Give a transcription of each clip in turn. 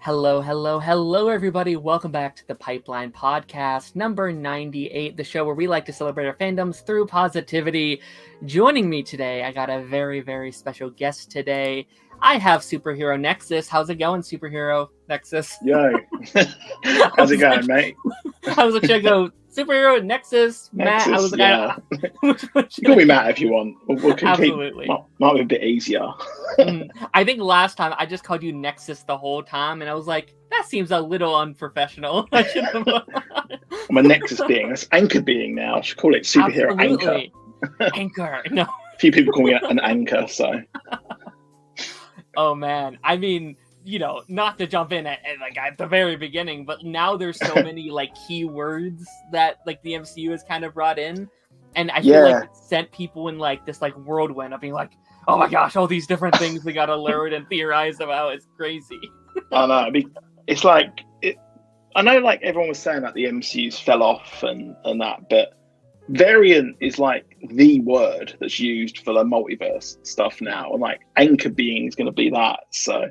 Hello, everybody. Welcome back to the Pipeline Podcast, number 98, the show where we like to celebrate our fandoms through positivity. Joining me today, I got a very, very special guest today. I have Superhero Nexus. How's it going, Superhero Nexus? Yo. How's it going, mate? I was like, should I go Superhero Nexus, Matt? I was like, yeah. You can call me Matt if you want. We'll Absolutely. Might be a bit easier. I think last time I just called you Nexus the whole time, and I was like, that seems a little unprofessional. I'm a Nexus being. That's Anchor being now. I should call it Superhero Absolutely. Anchor. Anchor. No. A few people call me an anchor, so. Oh, man. I mean, you know, not to jump in at the very beginning, but now there's so many key words that the MCU has kind of brought in, and I feel like it sent people in this whirlwind of being like, oh my gosh, all these different things we gotta learn and theorize about. It's crazy. I know. It's like I know everyone was saying that the MCU's fell off and that, but variant is the word that's used for the multiverse stuff now, and anchor being is going to be that. So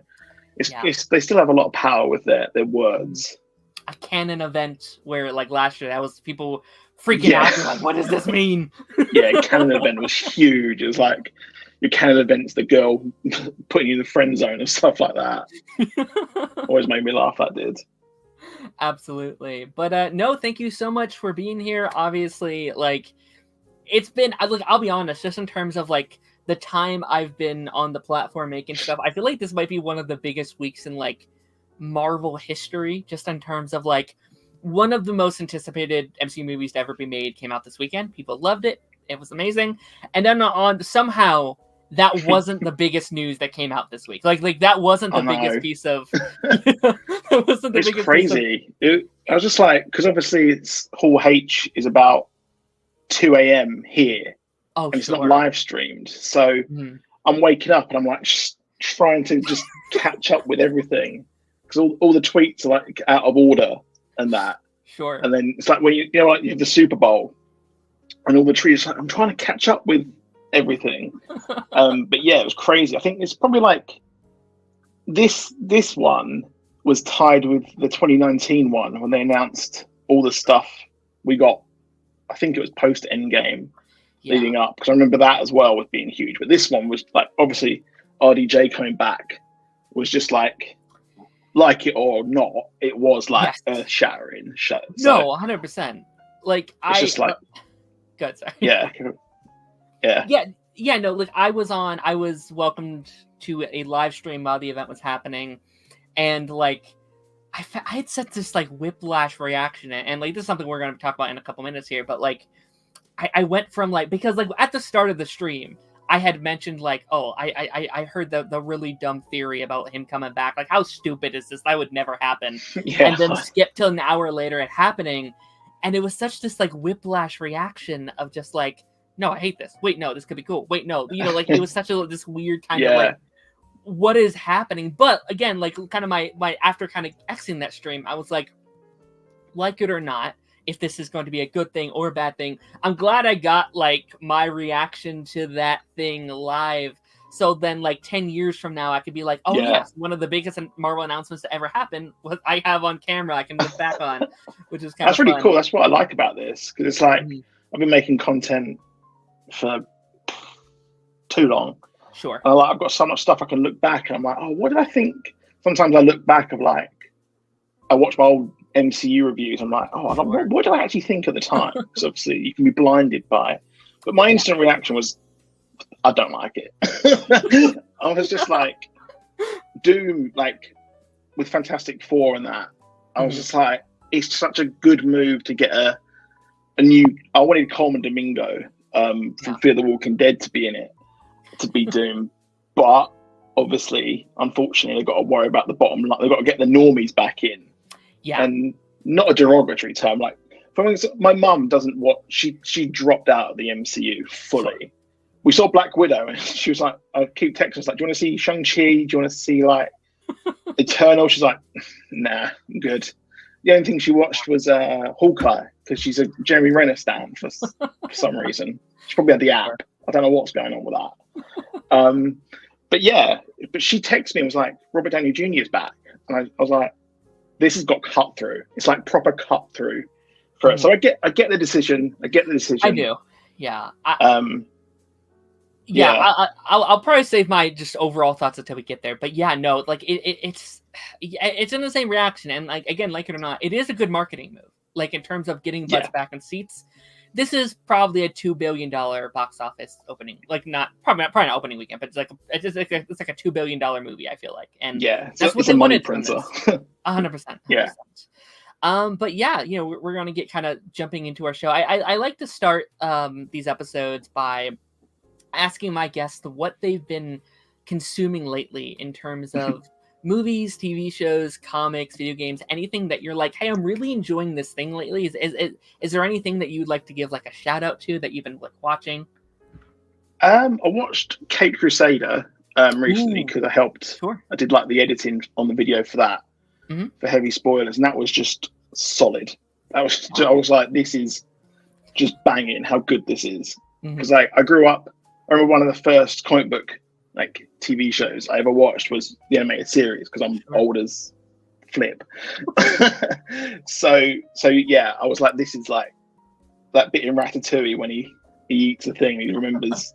they still have a lot of power with their words. A canon event where last year that was people freaking out. They're like, what does this mean? Yeah, canon event was huge. It was like your canon event's the girl putting you in the friend zone and stuff like that. Always made me laugh, that did. Absolutely. But no, thank you so much for being here. Obviously, it's been, I'll be honest, just in terms of the time I've been on the platform making stuff, I feel like this might be one of the biggest weeks in Marvel history, just in terms of one of the most anticipated MCU movies to ever be made came out this weekend. People loved it. It was amazing. And then somehow that wasn't the biggest news that came out this week. That wasn't the biggest piece of. It wasn't the it's biggest crazy. I was just because obviously it's Hall H is about 2 a.m. here. Oh, and it's not live streamed. So I'm waking up and I'm trying to just catch up with everything because all the tweets are out of order and that. Sure. And then it's when you have the Super Bowl and all the trees. I'm trying to catch up with everything. But yeah, it was crazy. I think it's probably this one was tied with the 2019 one when they announced all the stuff we got. I think it was post Endgame leading up, because I remember that as well with being huge. But this one was obviously RDJ coming back was just like it or not, it was earth shattering. So, no, 100%. It's just good, sorry. Yeah. No, I was welcomed to a live stream while the event was happening, and I had set this whiplash reaction, and this is something we're going to talk about in a couple minutes here, but I went from because at the start of the stream I had mentioned I heard the really dumb theory about him coming back, how stupid is this, that would never happen. And then skip till an hour later it happening, and it was such this whiplash reaction of just no, I hate this. Wait, no, this could be cool. Wait, no, it was such this weird kind of what is happening. But again, kind of my after kind of exiting that stream, I was like it or not, if this is going to be a good thing or a bad thing, I'm glad I got my reaction to that thing live. So then 10 years from now, I could be yes, one of the biggest Marvel announcements to ever happen was I have on camera. I can look back on, which is kind of really fun. Cool. That's what I like about this, because it's I've been making content for too long. Sure. And I've got so much stuff I can look back and I'm oh, what did I think? Sometimes I look back of I watch my old MCU reviews. I'm what did I actually think at the time? Because obviously you can be blinded by it. But my instant reaction was, I don't like it. I was just Doom, with Fantastic Four and that. I was just it's such a good move to get a new. I wanted Coleman Domingo from Fear the Walking Dead to be in it, to be Doom. But obviously, unfortunately, they've got to worry about the bottom line. They've got to get the normies back in. Yeah. And not a derogatory term. My mum doesn't watch. She dropped out of the MCU fully. We saw Black Widow, and she was I keep texting us do you want to see Shang-Chi? Do you want to see Eternal? She's nah, I'm good. The only thing she watched was Hawkeye, because she's a Jeremy Renner stan for some reason. She probably had the app. I don't know what's going on with that. But she texted me and was Robert Downey Jr. is back. and I was like, this has got cut through. It's like proper cut through for it. So I get the decision. I do. Yeah. Yeah. I'll probably save my just overall thoughts until we get there. But yeah, no, like it's in the same reaction. And like, again, like it or not, it is a good marketing move. Like in terms of getting butts back in seats. This is probably a $2 billion box office opening. Like probably not opening weekend, but it's like a $2 billion movie. I feel like, and that's what they wanted from this. 100%. Yeah. But yeah, we're gonna get kind of jumping into our show. I like to start these episodes by asking my guests what they've been consuming lately in terms of movies, TV shows, comics, video games, anything that you're like, hey, I'm really enjoying this thing lately. Is there anything that you'd like to give like a shout out to that you've been like watching? I watched Cape Crusader recently because I helped. Sure. I did like the editing on the video for that, for heavy spoilers, and that was just solid. I was like, this is just banging. How good this is, because I grew up. I remember one of the first comic book like TV shows I ever watched was the animated series because I'm old as flip. so yeah, I was like, this is like that bit in Ratatouille when he eats a thing. He remembers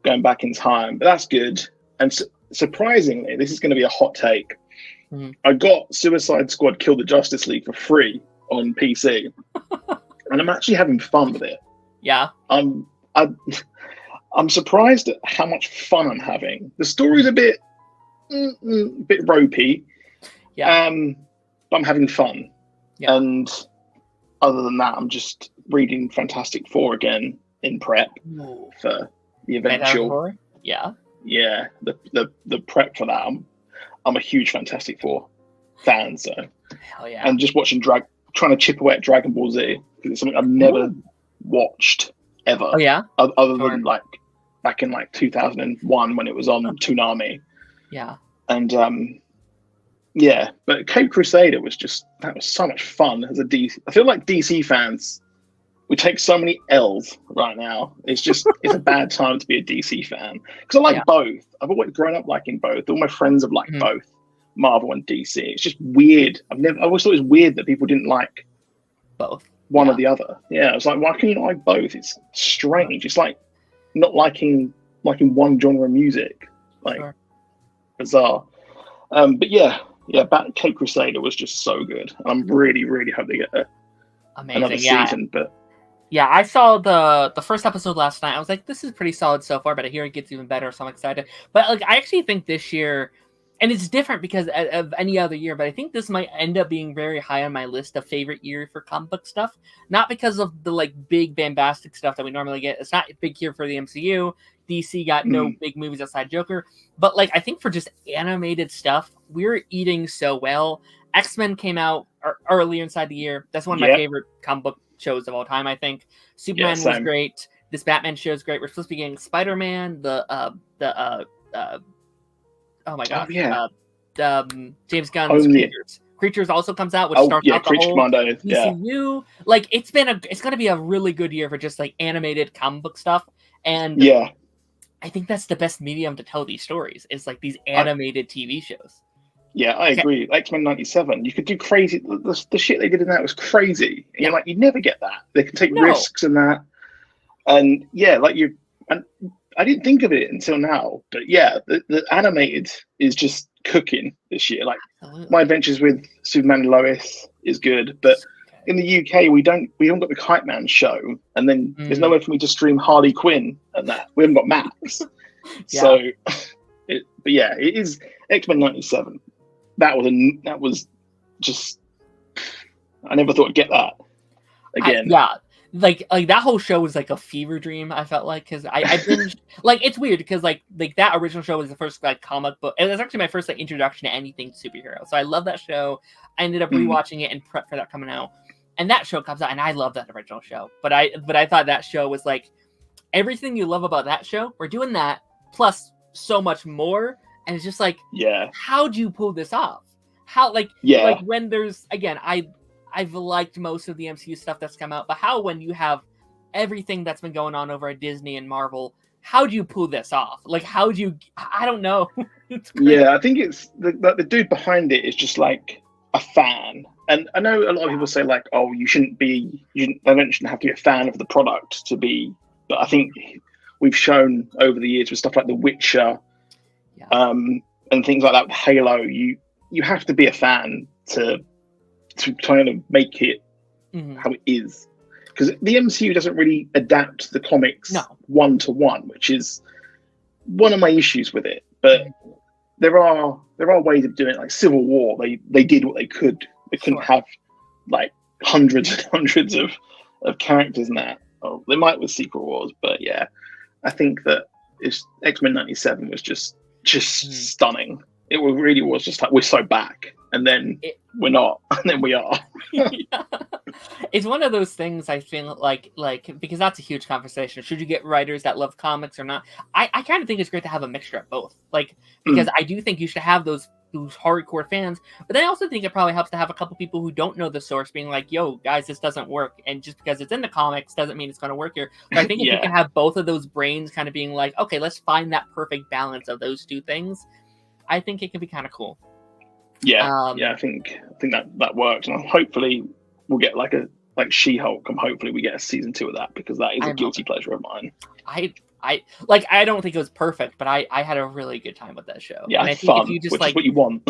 going back in time, but that's good. And surprisingly, this is going to be a hot take. I got Suicide Squad: Kill the Justice League for free on PC, and I'm actually having fun with it. Yeah, I'm surprised at how much fun I'm having. The story's a bit ropey, but I'm having fun. Yeah. And other than that, I'm just reading Fantastic Four again in prep for the eventual. Yeah. The prep for that. I'm a huge Fantastic Four fan, so hell yeah. And just watching trying to chip away at Dragon Ball Z because it's something I've never watched ever. Oh yeah. Other than like back in like 2001 when it was on Toonami. Yeah. And but Cape Crusader was so much fun as a DC. I feel like DC fans, we take so many L's right now. It's a bad time to be a DC fan because I like both. I've always grown up liking both. All my friends have liked both Marvel and DC. It's just weird. I always thought it was weird that people didn't like both. One or the other. Yeah, I was like, why can you not like both? It's strange. It's like not liking one genre of music. Like bizarre. But back Cape Crusader was just so good. I'm really, really hope they get another season. But yeah, I saw the first episode last night. I was like, this is pretty solid so far, but I hear it gets even better, so I'm excited. But like, I actually think this year, and it's different because of any other year, but I think this might end up being very high on my list of favorite year for comic book stuff. Not because of the like big bombastic stuff that we normally get. It's not a big year for the MCU. DC got no big movies outside Joker. But like, I think for just animated stuff, we're eating so well. X-Men came out earlier inside the year. That's one of my favorite comic book shows of all time, I think. Superman was great. This Batman show is great. We're supposed to be getting Spider-Man, oh my god! James Gunn's Creatures also comes out, which starts out the whole MCU. Like it's gonna be a really good year for just like animated comic book stuff, and I think that's the best medium to tell these stories. Is like these animated TV shows. Yeah, I agree. X-Men '97, you could do crazy. The shit they did in that was crazy. And you're like, you never get that. They can take risks in that, and I didn't think of it until now, but the animated is just cooking this year. Like My Adventures with Superman and Lois is good, but in the UK we haven't got the Kite Man show, and then there's nowhere for me to stream Harley Quinn and that. We haven't got Max, so it is X-Men '97. That was just I never thought I'd get that again. Like that whole show was like a fever dream. I felt like because I binged like it's weird because like that original show was the first like comic book. It was actually my first like introduction to anything superhero. So I love that show. I ended up rewatching it and prep for that coming out. And that show comes out, and I love that original show. But I thought that show was like everything you love about that show. We're doing that plus so much more. And it's just like, how'd you pull this off? How like when there's again I've liked most of the MCU stuff that's come out, but how when you have everything that's been going on over at Disney and Marvel, how do you pull this off? Like, how do you? I don't know. Yeah, I think it's the dude behind it is just like a fan. And I know a lot of people say like, oh, they shouldn't have to be a fan of the product to be. But I think we've shown over the years with stuff like The Witcher, and things like that with Halo, you have to be a fan to kind of make it how it is. Because the MCU doesn't really adapt the comics one to one, which is one of my issues with it. But there are ways of doing it. Like Civil War, they did what they could. They couldn't have like hundreds and hundreds of characters in that. Oh, they might with Secret Wars, but yeah, I think that X-Men '97 was just stunning. It really was just like, we're so back, and then we're not, and then we are. It's one of those things I feel like because that's a huge conversation. Should you get writers that love comics or not? I kind of think it's great to have a mixture of both. Like, because I do think you should have those hardcore fans, but then I also think it probably helps to have a couple people who don't know the source being like, yo, guys, this doesn't work. And just because it's in the comics doesn't mean it's going to work here. But I think if you can have both of those brains kind of being like, okay, let's find that perfect balance of those two things, I think it can be kind of cool. I think that works, and hopefully we'll get like She-Hulk, and hopefully we get a season 2 of that, because that is a guilty pleasure of mine. I don't think it was perfect, but I had a really good time with that show. Yeah, and I think fun, if you just which is what you want.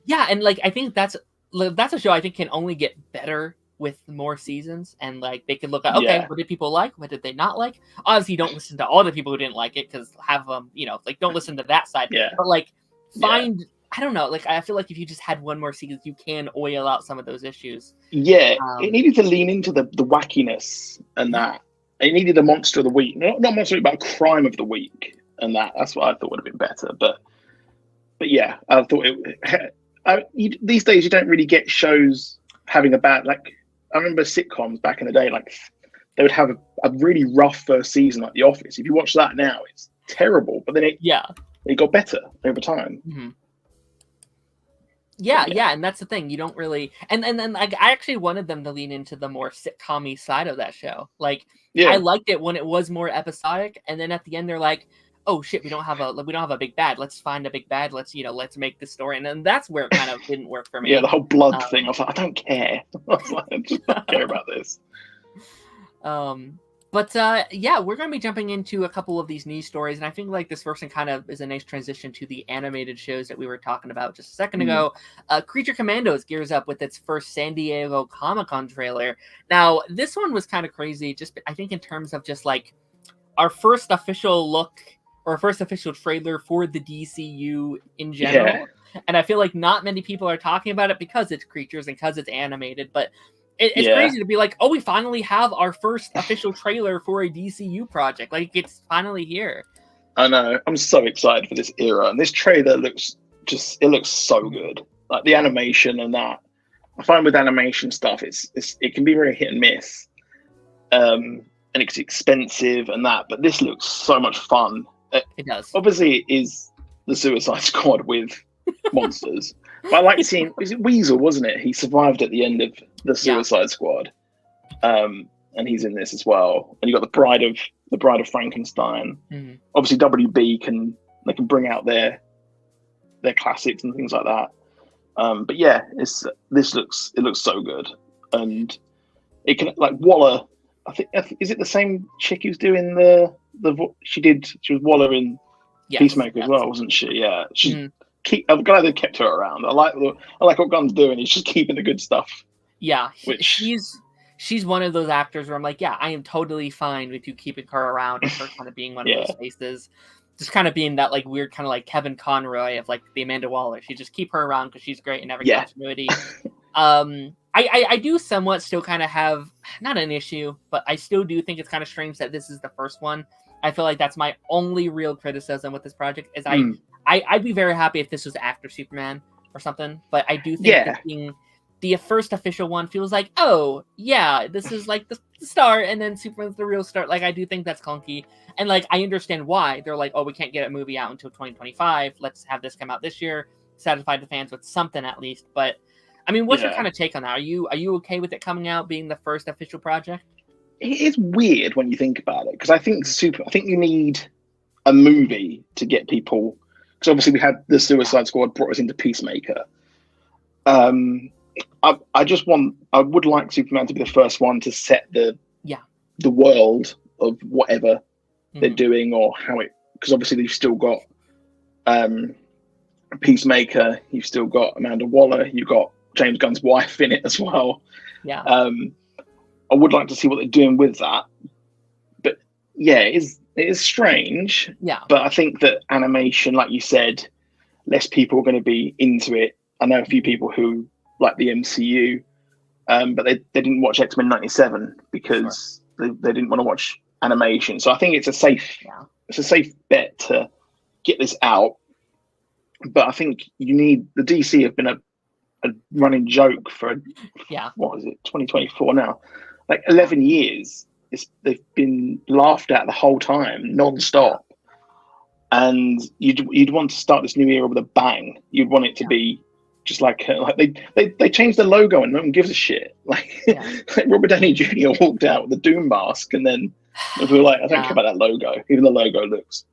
Yeah, and like I think that's a show I think can only get better with more seasons, and like they could look at what did people like, what did they not like. Obviously, don't listen to all the people who didn't like it, because have don't listen to that side. But like find. I don't know. Like, I feel like if you just had one more season, you can oil out some of those issues. Yeah, it needed to lean into the wackiness and that. It needed a monster of the week, not monster of the week, but a crime of the week, and that's what I thought would have been better. But yeah, I thought these days you don't really get shows having a bad. Like, I remember sitcoms back in the day, like they would have a really rough first season, like The Office. If you watch that now, it's terrible. But then it got better over time. Mm-hmm. Yeah, and that's the thing. You don't really, and then like I actually wanted them to lean into the more sitcom-y side of that show. Like, I liked it when it was more episodic, and then at the end they're like, "Oh shit, we don't have a big bad. Let's find a big bad. Let's make this story." And then that's where it kind of didn't work for me. Yeah, the whole blood thing. I was like, I don't care. I just don't care about this. But we're going to be jumping into a couple of these news stories, and I think like this first one kind of is a nice transition to the animated shows that we were talking about just a second ago. Creature Commandos gears up with its first San Diego Comic-Con trailer. Now, this one was kind of crazy, just I think in terms of just like our first official look or first official trailer for the DCU in general. Yeah. And I feel like not many people are talking about it because it's creatures and because it's animated, but it's crazy to be like, oh, we finally have our first official trailer for a DCU project. Like, it's finally here. I know. I'm so excited for this era. And this trailer looks so good. Like, the animation and that. I find with animation stuff, it can be very hit and miss. And it's expensive and that. But this looks so much fun. It does. Obviously, it is the Suicide Squad with monsters. But I like seeing, was it Weasel, wasn't it? He survived at the end of the Suicide Squad, and he's in this as well. And you got the Bride of Frankenstein. Mm-hmm. Obviously, WB can bring out their classics and things like that. But yeah, it looks so good, and it can like Waller. I think is it the same chick who's doing she was Waller in Peacemaker as well, wasn't she? Yeah, she's. I'm glad they kept her around. I like what Gunn's doing. He's just keeping the good stuff. Yeah, she's one of those actors where I'm like, yeah, I am totally fine with you keeping her around and her kind of being one of those faces, just kind of being that like weird kind of like Kevin Conroy of like the Amanda Waller. You just keep her around because she's great in every continuity. I do somewhat still kind of have not an issue, but I still do think it's kind of strange that this is the first one. I feel like that's my only real criticism with this project is I'd be very happy if this was after Superman or something, but I do think that being the first official one feels like, oh, yeah, this is like the start, and then Superman's the real start. Like, I do think that's clunky, and like, I understand why. They're like, oh, we can't get a movie out until 2025. Let's have this come out this year, satisfy the fans with something at least. But, I mean, what's your kind of take on that? Are you okay with it coming out, being the first official project? It is weird when you think about it, because I think you need a movie to get people, because obviously we had the Suicide Squad brought us into Peacemaker. I would like Superman to be the first one to set the world of whatever they're doing, or how it, because obviously they've still got Peacemaker, you've still got Amanda Waller, you've got James Gunn's wife in it as well. Yeah. I would like to see what they're doing with that. But yeah, it is strange. Yeah. But I think that animation, like you said, less people are going to be into it. I know a few people who like the MCU, but they didn't watch X-Men 97 because they didn't want to watch animation. So I think it's a safe bet to get this out. But I think the DC have been a running joke for what is it, 2024 now? Like 11 years. They've been laughed at the whole time, non-stop. And you'd want to start this new era with a bang. You'd want it to be just like they changed the logo and no one gives a shit. Like Robert Downey Jr. walked out with the Doom mask, and then we were like, I don't care about that logo. Even the logo looks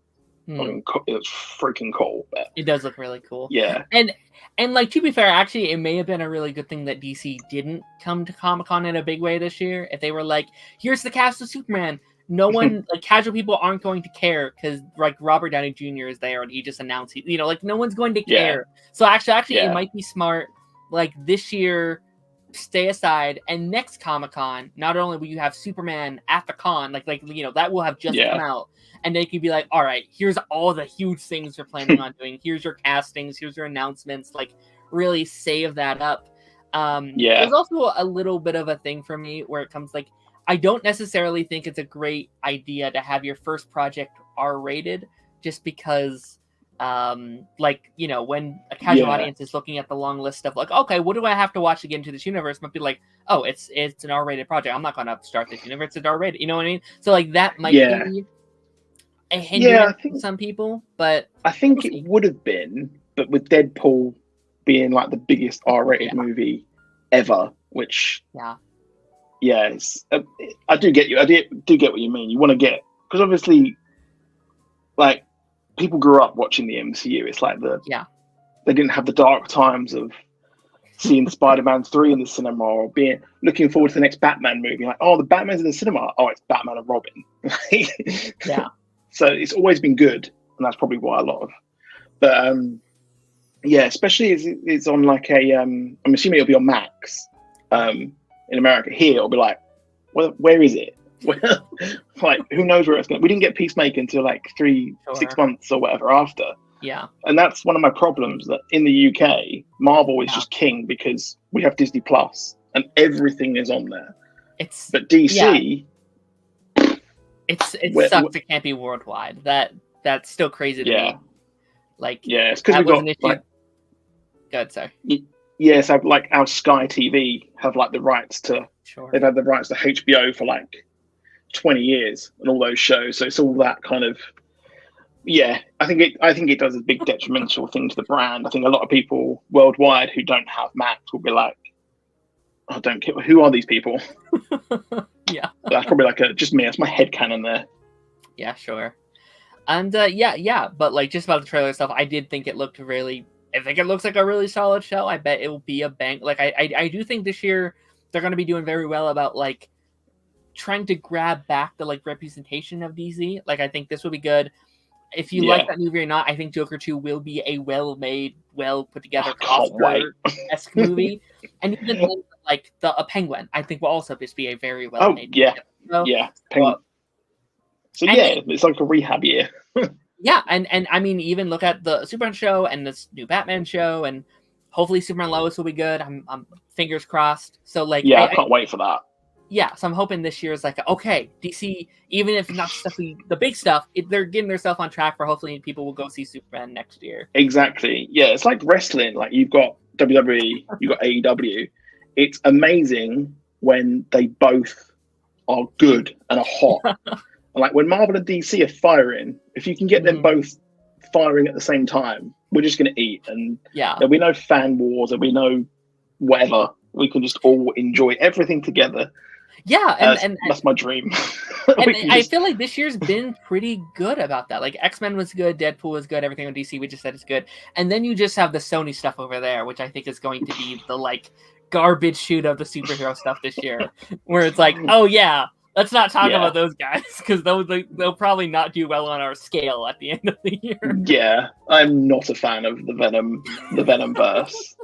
it's freaking cool. But it does look really cool. Yeah. And like, to be fair, actually, it may have been a really good thing that DC didn't come to Comic-Con in a big way this year. If they were like, here's the cast of Superman, no one, like, casual people aren't going to care because, like, Robert Downey Jr. is there and he just announced, like, no one's going to care. So actually, it might be smart, like, this year, stay aside, and next Comic-Con, not only will you have Superman at the con, like that will have just come out, and they could be like, all right, here's all the huge things we're planning on doing. Here's your castings. Here's your announcements. Like, really save that up. There's also a little bit of a thing for me where it comes, like, I don't necessarily think it's a great idea to have your first project R-rated just because, when a casual audience is looking at the long list of, like, okay, what do I have to watch to get into this universe? Might be like, oh, it's an R-rated project. I'm not going to start this universe. It's R-rated. You know what I mean? So, like, that might be a hindrance for some people, but I think it would have been, but with Deadpool being like the biggest R-rated movie ever, which it's, I do get you. I do get what you mean. You want to get, because obviously, like, people grew up watching the MCU. It's like they didn't have the dark times of seeing Spider-Man 3 in the cinema, or looking forward to the next Batman movie. Like, oh, the Batman's in the cinema. Oh, it's Batman and Robin. So it's always been good, and that's probably why a lot of. But especially as it's on like a. I'm assuming it'll be on Max. In America, here it'll be like, where is it? Like, who knows where it's going? We didn't get Peacemaker until like 6 months or whatever after. Yeah, and that's one of my problems, that in the UK, Marvel is just king because we have Disney Plus and everything is on there. But DC. It sucks. It can't be worldwide. That's still crazy to me. Like, it's because we've got like. Go ahead, sorry. So like our Sky TV have like the rights to. They've had the rights to HBO for like 20 years and all those shows. So it's all that kind of. Yeah, I think it does a big detrimental thing to the brand. I think a lot of people worldwide who don't have Max will be like, I don't care. Who are these people? That's probably like just me. That's my headcanon there. Yeah, sure. And but like, just about the trailer stuff, I did think it looked really. I think it looks like a really solid show. I bet it will be a bang. Like, I do think this year they're going to be doing very well about like trying to grab back the like representation of DC. Like, I think this will be good. If you like that movie or not, I think Joker 2 will be a well-made, well-put-together Oscar-esque movie. And even like a Penguin, I think will also just be a very well-made movie. Penguin. It's like a rehab year. And I mean, even look at the Superman show and this new Batman show, and hopefully Superman Lois will be good. I'm fingers crossed. So like, I can't wait for that. Yeah, so I'm hoping this year is like, okay, DC, even if not the big stuff, they're getting themselves on track for hopefully people will go see Superman next year. Exactly. Yeah, it's like wrestling. Like, you've got WWE, you've got AEW. It's amazing when they both are good and are hot. And like, when Marvel and DC are firing, if you can get them both firing at the same time, we're just going to eat. And there'll be no fan wars, there'll be no whatever. We can just all enjoy everything together. Yeah, and that's my dream. and I feel like this year's been pretty good about that. Like X-Men was good, Deadpool was good, everything on DC we just said is good, and then you just have the Sony stuff over there, which I think is going to be the like garbage shoot of the superhero stuff this year, where it's like, oh yeah, let's not talk about those guys because they'll probably not do well on our scale at the end of the year. Yeah, I'm not a fan of the Venom verse.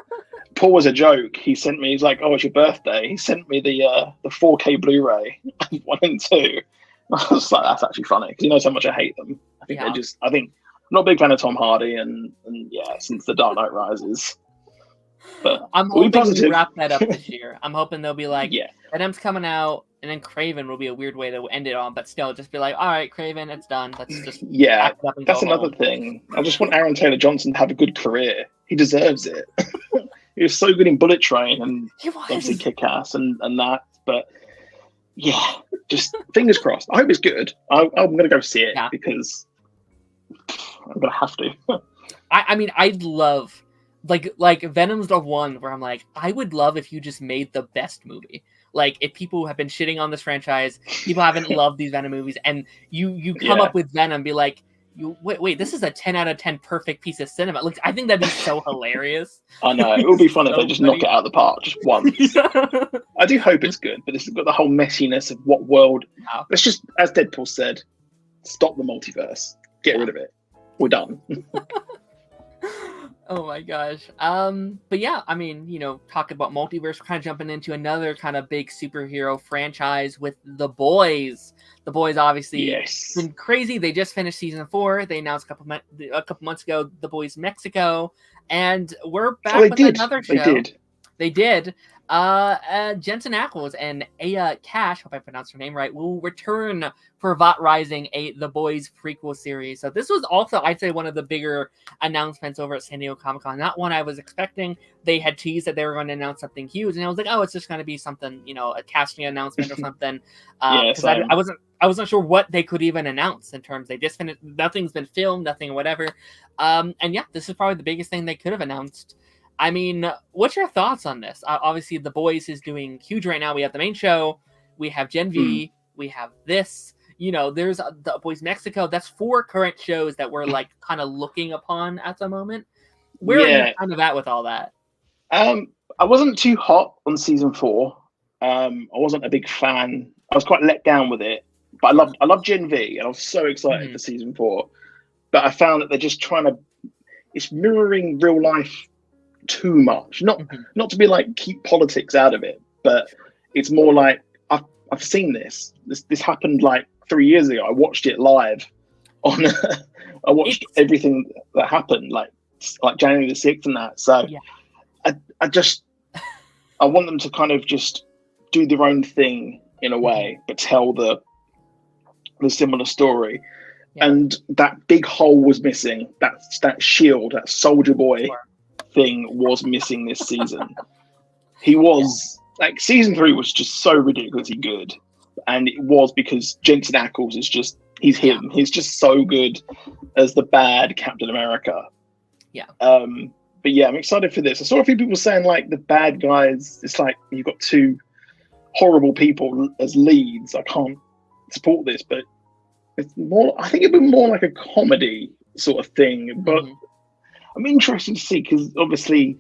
Paul was a joke. He sent me. He's like, "Oh, it's your birthday." He sent me the 4K Blu-ray 1 and 2. I was like, "That's actually funny," because you know how much I hate them. I think I think I'm not a big fan of Tom Hardy, and yeah, since The Dark Knight Rises. But I'm hoping we wrap that up this year. I'm hoping they'll be like, Venom's coming out, and then Kraven will be a weird way to end it on, but still, just be like, all right, Kraven, it's done. Let's just that's another thing. I just want Aaron Taylor Johnson to have a good career. He deserves it. He was so good in Bullet Train and obviously Kick-Ass and that, but yeah, just fingers crossed. I hope it's good. I'm going to go see it because I'm going to have to. I mean, I'd love, like Venom's the one where I'm like, I would love if you just made the best movie. Like, if people have been shitting on this franchise, people haven't loved these Venom movies, and you come up with Venom, be like, wait, this is a 10 out of 10 perfect piece of cinema. Look, I think that'd be so hilarious. I know. It would be fun if they just knock it out of the park just once. I do hope it's good, but this has got the whole messiness of what world. Let's just, as Deadpool said, stop the multiverse. Get rid of it. We're done. Oh my gosh. But yeah, I mean, talk about multiverse, we're kind of jumping into another kind of big superhero franchise with The Boys. The Boys obviously been crazy. They just finished season 4. They announced a couple months ago The Boys Mexico, and we're back with another show. They did. Jensen Ackles and Aya Cash, hope I pronounced her name right, will return for Vat Rising, The Boys prequel series. So this was also, I'd say, one of the bigger announcements over at San Diego Comic-Con. Not one I was expecting. They had teased that they were going to announce something huge, and I was like, oh, it's just going to be something, a casting announcement or something. Because I wasn't sure what they could even announce in terms. They just finished, nothing's been filmed, nothing, whatever. And yeah, this is probably the biggest thing they could have announced. I mean, what's your thoughts on this? Obviously, The Boys is doing huge right now. We have the main show, we have Gen V, we have this. There's The Boys Mexico. That's 4 current shows that we're like kind of looking upon at the moment. Where are you kind of at with all that? I wasn't too hot on season 4. I wasn't a big fan. I was quite let down with it, but I love Gen V, and I was so excited for season 4. But I found that they're just it's mirroring real life too much. Not to be like keep politics out of it, but it's more like I've seen this happened like 3 years ago. I watched it live on I watched everything that happened like January the 6th and that. So I want them to kind of just do their own thing in a way, but tell the similar story. And that big hole was missing. That shield, that Soldier Boy thing was missing this season. He was like, season 3 was just so ridiculously good, and it was because Jensen Ackles is just he's him. He's just so good as the bad Captain America. But yeah, I'm excited for this. I saw a few people saying like the bad guys, it's like you've got 2 horrible people as leads. I can't support this, but it's more, I think it'd be more like a comedy sort of thing, but I'm interested to see, because obviously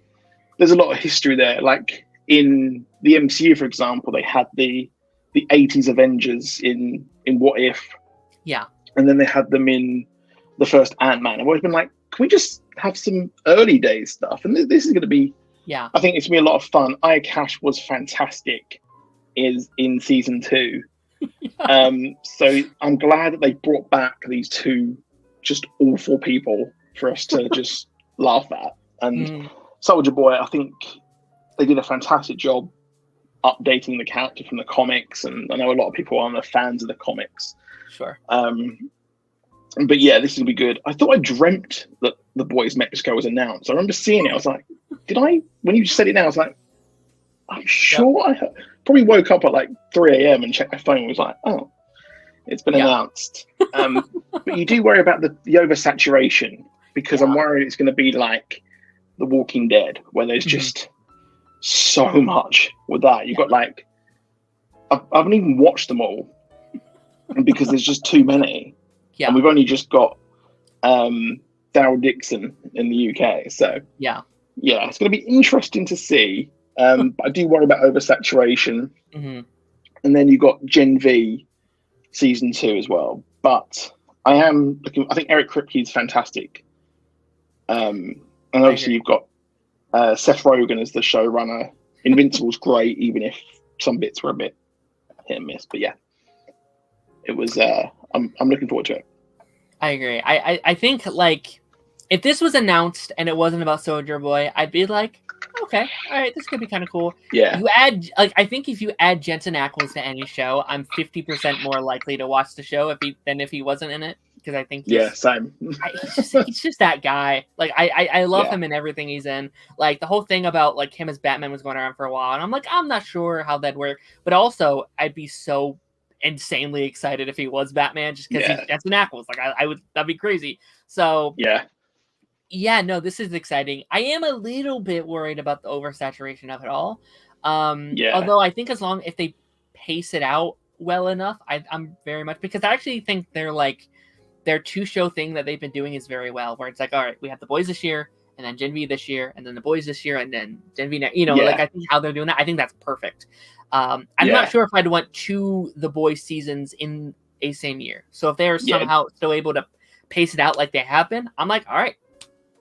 there's a lot of history there. Like in the MCU, for example, they had the 80s Avengers in What If, and then they had them in the first Ant-Man. I've always been like, can we just have some early days stuff? And this is going to be, I think it's going to be a lot of fun. Aya Cash was fantastic in season 2. So I'm glad that they brought back these 2 just awful people for us to just laugh at. And Soldier Boy, I think they did a fantastic job updating the character from the comics, and I know a lot of people aren't fans of the comics. But yeah, this will be good. I thought I dreamt that The Boys Mexico was announced. I remember seeing it. I was like, when you said it now, I was like, I'm sure I probably woke up at like 3 a.m. and checked my phone and was like, oh, it's been announced. But you do worry about the oversaturation, because I'm worried it's going to be like The Walking Dead, where there's just so much with that. You've got like I haven't even watched them all because there's just too many. Yeah. And we've only just got Daryl Dixon in the UK. So yeah, it's going to be interesting to see. But I do worry about oversaturation. Mm-hmm. And then you've got Gen V season 2 as well. But I am looking. I think Eric Kripke's fantastic. And obviously you've got Seth Rogen as the showrunner. Invincible's great, even if some bits were a bit hit and miss. But yeah, it was. I'm looking forward to it. I agree. I think like if this was announced and it wasn't about Soldier Boy, I'd be like, okay, all right, this could be kind of cool. Yeah. You add I think if you add Jensen Ackles to any show, I'm 50% more likely to watch the show than if he wasn't in it, because I think same. he's just that guy. Like I love him in everything he's in. Like the whole thing about like him as Batman was going around for a while, and I'm like, I'm not sure how that'd work, but also I'd be so insanely excited if he was Batman just because he's Jensen Ackles. Like I would, that'd be crazy. So no, this is exciting. I am a little bit worried about the oversaturation of it all. Although I think if they pace it out well enough, I'm very much, because I actually think their 2-show thing that they've been doing is very well, where it's like, all right, we have the boys this year, and then Gen V this year, and then the boys this year, and then Gen V next. Like I think how they're doing that, I think that's perfect. I'm not sure if I'd want 2 the boys seasons in a same year. So if they're somehow still able to pace it out like they have been, I'm like, all right,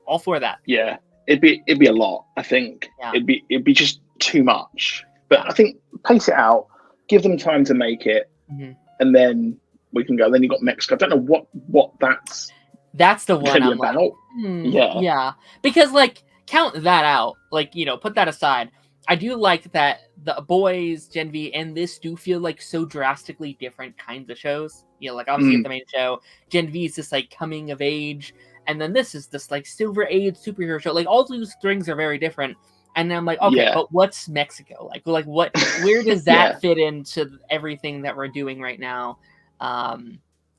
all for that. Yeah, it'd be a lot. I think it'd be just too much. But I think pace it out, give them time to make it, and then we can go. Then you got Mexico. I don't know what that's the one I'm about. Like, because like count that out. Like put that aside. I do like that the boys, Gen V, and this do feel like so drastically different kinds of shows. Like obviously the main show, Gen V is this like coming of age. And then this is this like Silver Age superhero show. Like all those things are very different. And then I'm like, okay, but what's Mexico? Like where does that fit into everything that we're doing right now? I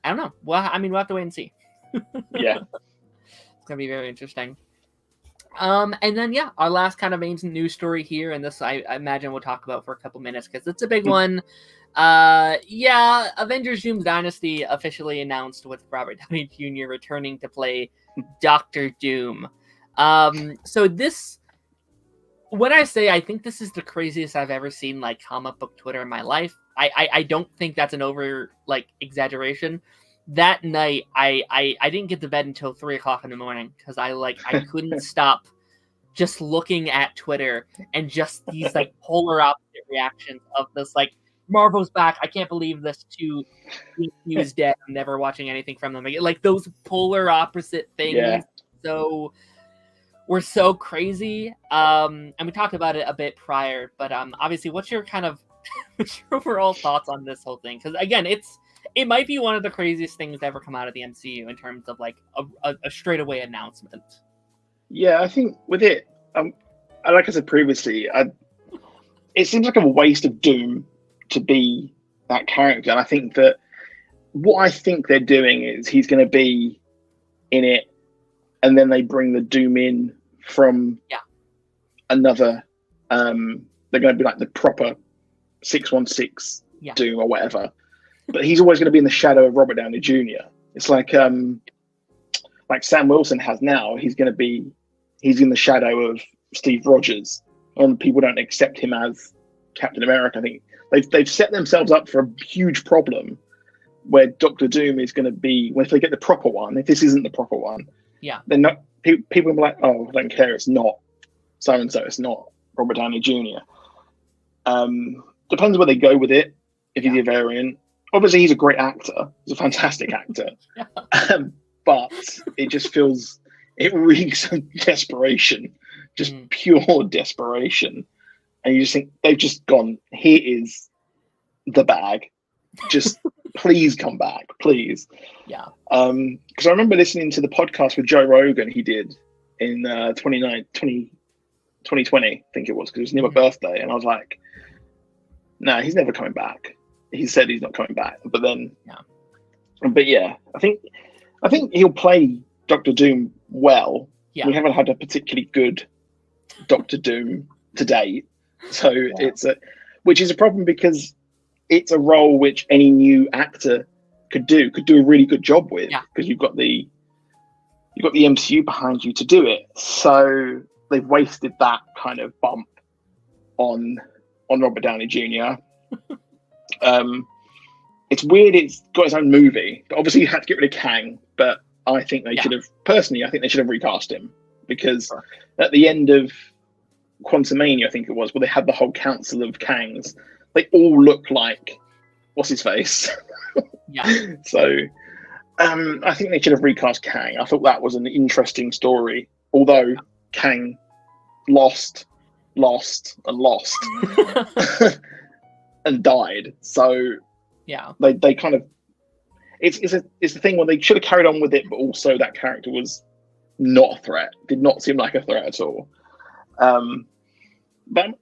don't know. Well, I mean, we'll have to wait and see. It's gonna be very interesting. And then our last kind of main news story here, and this I imagine we'll talk about for a couple minutes because it's a big one. Avengers Doom Dynasty officially announced with Robert Downey Jr. returning to play Dr. Doom. So this, when I say I think this is the craziest I've ever seen like comic book Twitter in my life, I don't think that's an over like exaggeration. That night I didn't get to bed until 3:00 in the morning because I couldn't stop just looking at Twitter and just these like polar opposite reactions of this like, Marvel's back, I can't believe this, to DC's dead, I'm never watching anything from them. Like those polar opposite things were so crazy. And we talked about it a bit prior, but obviously what's your overall thoughts on this whole thing? Because again, it might be one of the craziest things to ever come out of the MCU in terms of like a straightaway announcement. Yeah, I think with it, like I said previously, it seems like a waste of Doom to be that character. And I think that what I think they're doing is he's going to be in it, and then they bring the Doom in from another. They're going to be like the proper 616 Doom or whatever. But he's always going to be in the shadow of Robert Downey Jr. It's like Sam Wilson has now. He's in the shadow of Steve Rogers, and people don't accept him as Captain America. I think they've set themselves up for a huge problem where Doctor Doom is going to be, if they get the proper one, if this isn't the proper one, then not people will be like, oh, I don't care, it's not so and so, it's not Robert Downey Jr. Depends where they go with it. If he's a variant, obviously he's a great actor, he's a fantastic actor, but it just it reeks of desperation, just pure desperation. And you just think they've just gone, here is the bag. Just please come back, please. Yeah. Because I remember listening to the podcast with Joe Rogan he did in 2020, I think it was, because it was near my birthday. And I was like, no, he's never coming back. He said he's not coming back. But then, I think he'll play Doctor Doom well. Yeah. We haven't had a particularly good Doctor Doom to date. So which is a problem because it's a role which any new actor could do a really good job with, because you've got the MCU behind you to do it. So they've wasted that kind of bump on Robert Downey Jr. It's weird it's got its own movie. Obviously, you had to get rid of Kang, but I think they should have, personally, I think they should have recast him, because at the end of Quantumania, I think it was, where they had the whole council of Kangs, they all look like, what's his face? So I think they should have recast Kang. I thought that was an interesting story, although Kang lost and lost and died. So they kind of, it's the thing where they should have carried on with it, but also that character was not a threat, did not seem like a threat at all. But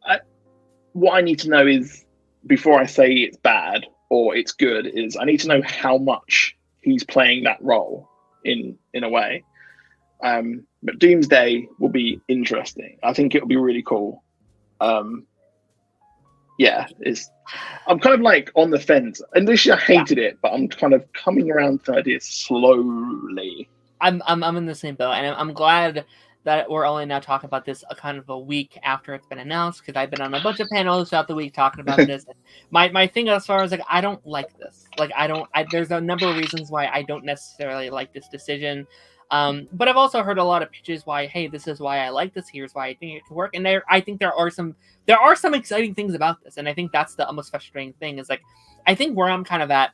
what I need to know is, before I say it's bad or it's good, is I need to know how much he's playing that role in a way. But Doomsday will be interesting. I think it'll be really cool. I'm kind of like on the fence. Initially, I hated it, but I'm kind of coming around to the idea slowly. I'm in the same boat, and I'm glad that we're only now talking about this a kind of a week after it's been announced, because I've been on a bunch of panels throughout the week talking about this. My thing as far as like, I don't like this. Like, there's a number of reasons why I don't necessarily like this decision. But I've also heard a lot of pitches why, hey, this is why I like this. Here's why I think it could work. And I think there are some exciting things about this. And I think that's the almost frustrating thing, is like, I think where I'm kind of at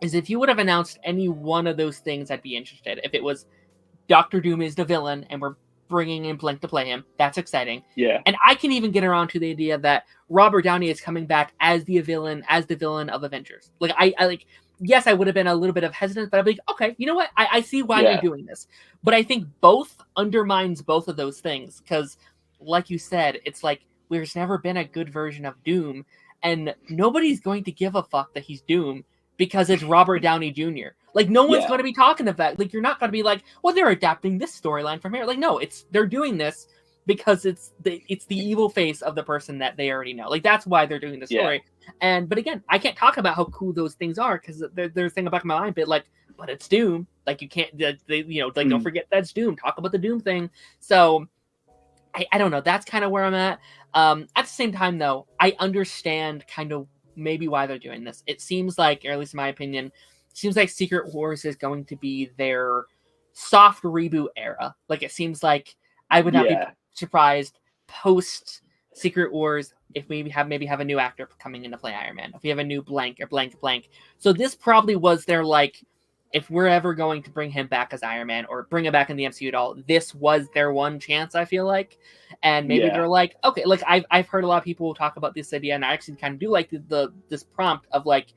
is, if you would have announced any one of those things, I'd be interested. If it was Doctor Doom is the villain and we're bringing in Blink to play him, that's exciting. Yeah. And I can even get around to the idea that Robert Downey is coming back as the villain of Avengers. Like, I like, yes, I would have been a little bit of hesitant, but I'd be like, okay, you know what? I see why you're doing this. But I think both undermines both of those things, because, like you said, it's like, there's never been a good version of Doom, and nobody's going to give a fuck that he's Doom because it's Robert Downey Jr. Like, no one's going to be talking about that. Like, you're not going to be like, well, they're adapting this storyline from here. Like, no, they're doing this because it's the evil face of the person that they already know. Like, that's why they're doing the story. But again, I can't talk about how cool those things are, because there's a thing about my mind, but it's Doom. Like, you can't, don't forget that's Doom. Talk about the Doom thing. So I don't know. That's kind of where I'm at. At the same time, though, I understand kind of maybe why they're doing this. It seems like, or at least in my opinion, seems like Secret Wars is going to be their soft reboot era. Like, it seems like I would not be surprised post Secret Wars if we have a new actor coming in to play Iron Man. If we have a new blank. So this probably was their, like, if we're ever going to bring him back as Iron Man or bring him back in the MCU at all, this was their one chance, I feel like. And maybe they're like, okay, like I've heard a lot of people talk about this idea, and I actually kind of do like this prompt of, like,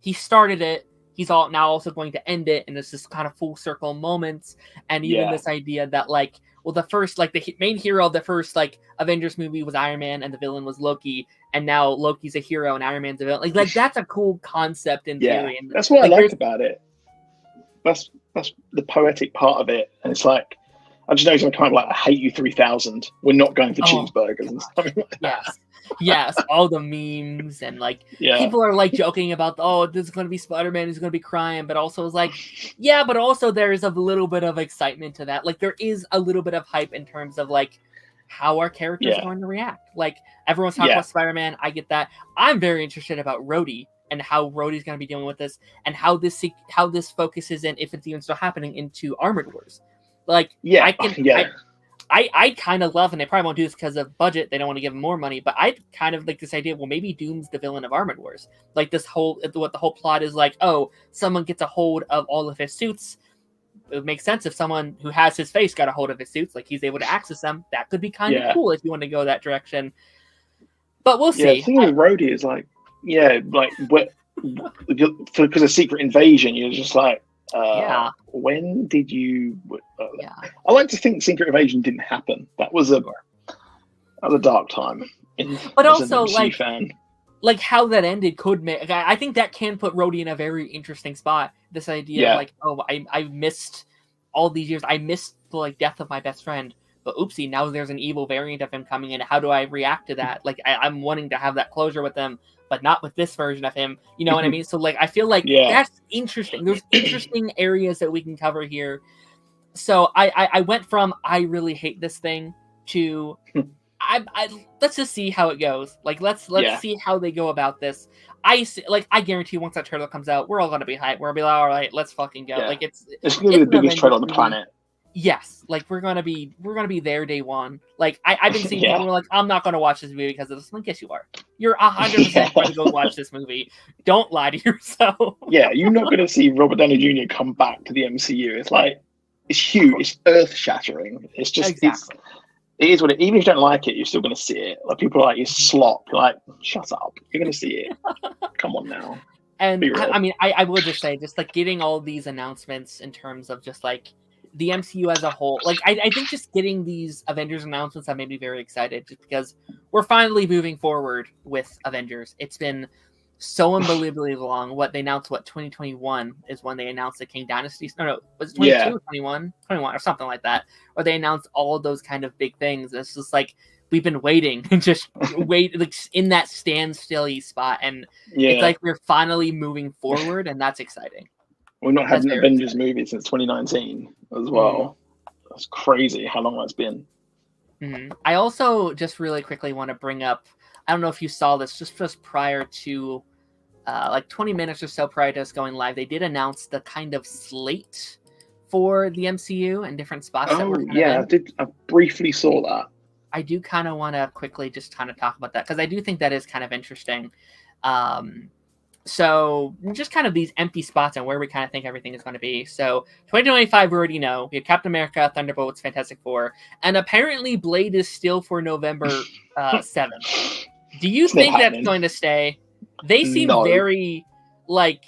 he started it, he's now also going to end it, and it's this kind of full circle moments, and even this idea that, like, well, the first, like, the main hero of the first, like, Avengers movie was Iron Man, and the villain was Loki, and now Loki's a hero and Iron Man's a villain. Like that's a cool concept in theory. And that's what I like about it. That's the poetic part of it, and it's like, I just know it's kind of like, I hate you 3000. We're not going for cheeseburgers and stuff like that. Yes, all the memes and, like, people are, like, joking about, this is going to be Spider-Man, he's going to be crying, but also it's like, but also there's a little bit of excitement to that. Like, there is a little bit of hype in terms of, like, how our characters are going to react. Like, everyone's talking about Spider-Man, I get that. I'm very interested about Rhodey and how Rhodey's going to be dealing with this, and how this focuses in, if it's even still happening, into Armored Wars. Like, I kind of love, and they probably won't do this because of budget, they don't want to give him more money, but I kind of like this idea, well, maybe Doom's the villain of Armored Wars. Like, what the whole plot is, like, someone gets a hold of all of his suits. It makes sense if someone who has his face got a hold of his suits, like, he's able to access them. That could be kind of cool if you want to go that direction. But we'll see. The thing with Rhodey is, like, because of Secret Invasion, you're just like, when did you? I like to think Secret Invasion didn't happen. That was a dark time. But also, like how that ended could make. I think that can put Rhodey in a very interesting spot. This idea, like, I missed all these years. I missed the, like, death of my best friend. But oopsie, now there's an evil variant of him coming in. How do I react to that? Like, I'm wanting to have that closure with them, but not with this version of him. You know what I mean? So like, I feel like that's interesting. There's interesting areas that we can cover here. So I went from I really hate this thing to I let's just see how it goes. Like let's see how they go about this. I guarantee once that trailer comes out, we're all gonna be hyped. We're gonna be like, all right, let's fucking go. Like it's gonna be the biggest trailer on the planet. Yes, like we're gonna be there day one. Like I've been seeing people who are like, I'm not gonna watch this movie because of this. Like, yes, you are. You're 100% going to go watch this movie. Don't lie to yourself. Yeah, you're not gonna see Robert Downey Jr. come back to the MCU. It's like it's huge. It's earth shattering. It's just it is what it. Even if you don't like it, you're still gonna see it. Like people are like, you slop. You're like, shut up. You're gonna see it. Come on now. And I mean, I will just say, just like getting all these announcements in terms of just like the MCU as a whole, like I think just getting these Avengers announcements have made me very excited, just because we're finally moving forward with Avengers. It's been so unbelievably long. What they announced, 2021 is when they announced the King Dynasty. No, was it 22 or 21 or something like that, or they announced all of those kind of big things. It's just like we've been waiting and just wait, like in that standstill spot, and it's like we're finally moving forward, and that's exciting. We've not had an Avengers movie since 2019 as well. That's crazy how long that's been. I also just really quickly want to bring up, I don't know if you saw this, just prior to, like 20 minutes or so prior to us going live, they did announce the kind of slate for the MCU and different spots that were I briefly saw that. I do kind of want to quickly just kind of talk about that, because I do think that is kind of interesting. So just kind of these empty spots and where we kind of think everything is going to be. So 2025, we already know. We have Captain America, Thunderbolts, Fantastic Four, and apparently Blade is still for November 7th. Do you think that's going to stay? They seem very, like,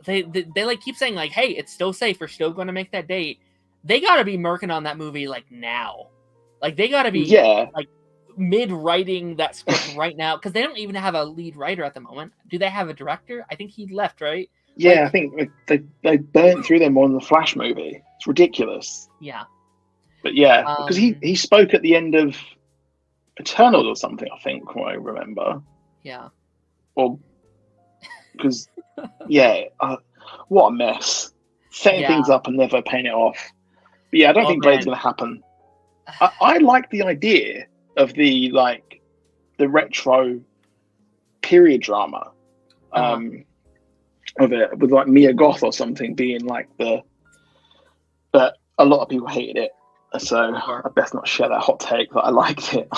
they like keep saying, like, hey, it's still safe. We're still going to make that date. They got to be working on that movie, like, now. Like, they got to be, like, mid-writing that script right now, because they don't even have a lead writer at the moment. Do they have a director? I think he left, right? Yeah, I think they burnt through them on the Flash movie. It's ridiculous. Yeah. But yeah, because he spoke at the end of Eternal or something, I think, what I remember. Yeah. Or because what a mess. Setting things up and never paying it off. But yeah, I don't think Blade's going to happen. I like the idea of the retro period drama of it, with like Mia Goth or something being like but a lot of people hated it, so I best not share that hot take that I liked it.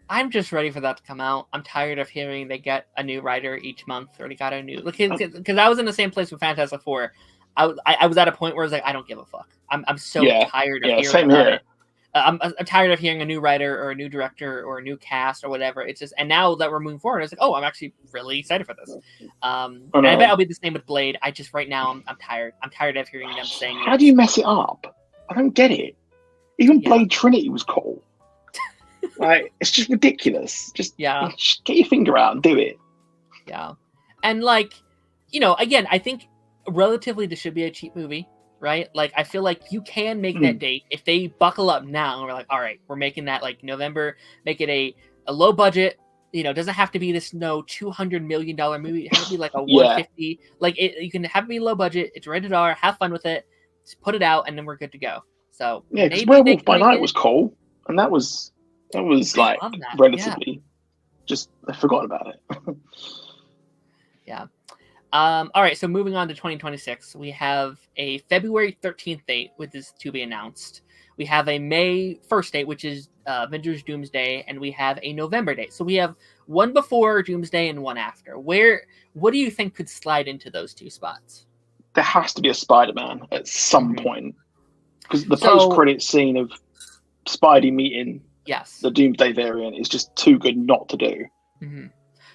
I'm just ready for that to come out. I'm tired of hearing they get a new writer each month, or they got a new, because I was in the same place with Fantastic Four. I was at a point where I was like, I don't give a fuck. I'm so tired of hearing about it. I'm tired of hearing a new writer or a new director or a new cast or whatever. It's just, and now that we're moving forward, it's like, oh, I'm actually really excited for this. And I bet I'll be the same with Blade. I just, right now, I'm tired. I'm tired of hearing them saying. How do you mess it up? I don't get it. Even Blade Trinity was cool. Like, it's just ridiculous. Just get your finger out and do it. Yeah. And like, again, I think relatively this should be a cheap movie. Right? Like, I feel like you can make that date if they buckle up now. And we're like, all right, we're making that like November, make it a low budget, it doesn't have to be this $200 million movie. It has to be like a 150. Like, you can have it be low budget. It's rated R. Have fun with it. Just put it out, and then we're good to go. So yeah, because Werewolf by Night was cool, and that was like relatively just I forgot about it. Yeah. All right, so moving on to 2026, we have a February 13th date, which is to be announced. We have a May 1st date, which is Avengers Doomsday, and we have a November date. So we have one before Doomsday and one after. What do you think could slide into those two spots? There has to be a Spider-Man at some point, because the post-credit scene of Spidey meeting the Doomsday variant is just too good not to do. Mm-hmm.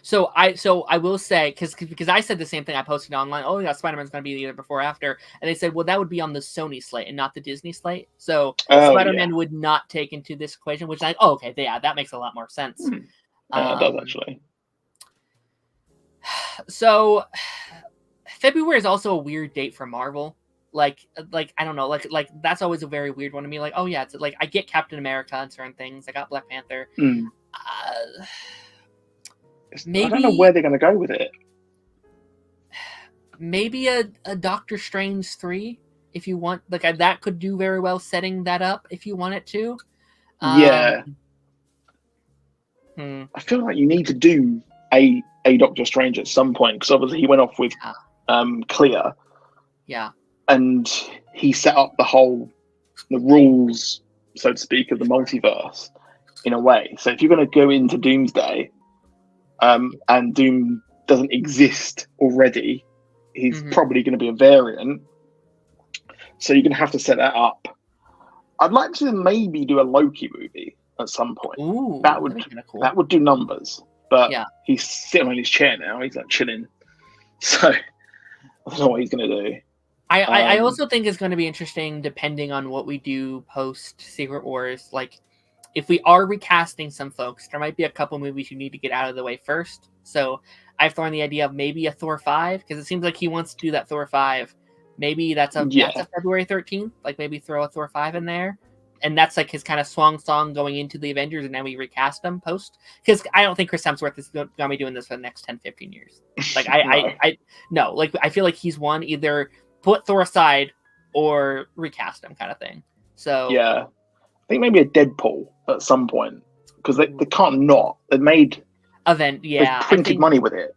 So I will say, because I said the same thing, I posted online, oh yeah, Spider-Man's going to be either before or after, and they said, well, that would be on the Sony slate and not the Disney slate. So Spider-Man would not take into this equation, which like, oh, okay, that makes a lot more sense. It does actually. So February is also a weird date for Marvel. Like I don't know, like that's always a very weird one to me. Like, oh yeah, it's like I get Captain America and certain things. I got Black Panther. I don't know where they're going to go with it. Maybe a Doctor Strange 3, if you want. Like, that could do very well setting that up if you want it to. Yeah. I feel like you need to do a Doctor Strange at some point, because obviously he went off with Clea. Yeah. And he set up the rules, so to speak, of the multiverse in a way. So if you're going to go into Doomsday, and Doom doesn't exist already, he's probably going to be a variant. So you're going to have to set that up. I'd like to maybe do a Loki movie at some point. Ooh, that would do numbers. But he's sitting on his chair now. He's like chilling. So I don't know what he's going to do. I also think it's going to be interesting depending on what we do post Secret Wars. Like, if we are recasting some folks, there might be a couple movies you need to get out of the way first. So I've thrown the idea of maybe a Thor 5, because it seems like he wants to do that Thor 5. Maybe that's a February 13th. Like, maybe throw a Thor 5 in there. And that's like his kind of swan song going into the Avengers, and then we recast him post. Because I don't think Chris Hemsworth is going to be doing this for the next 10, 15 years. Like, no. Like, I feel like he's one, either put Thor aside or recast him kind of thing. So yeah, I think maybe a Deadpool at some point, because they can't not. They've made event. Yeah, they've printed money with it.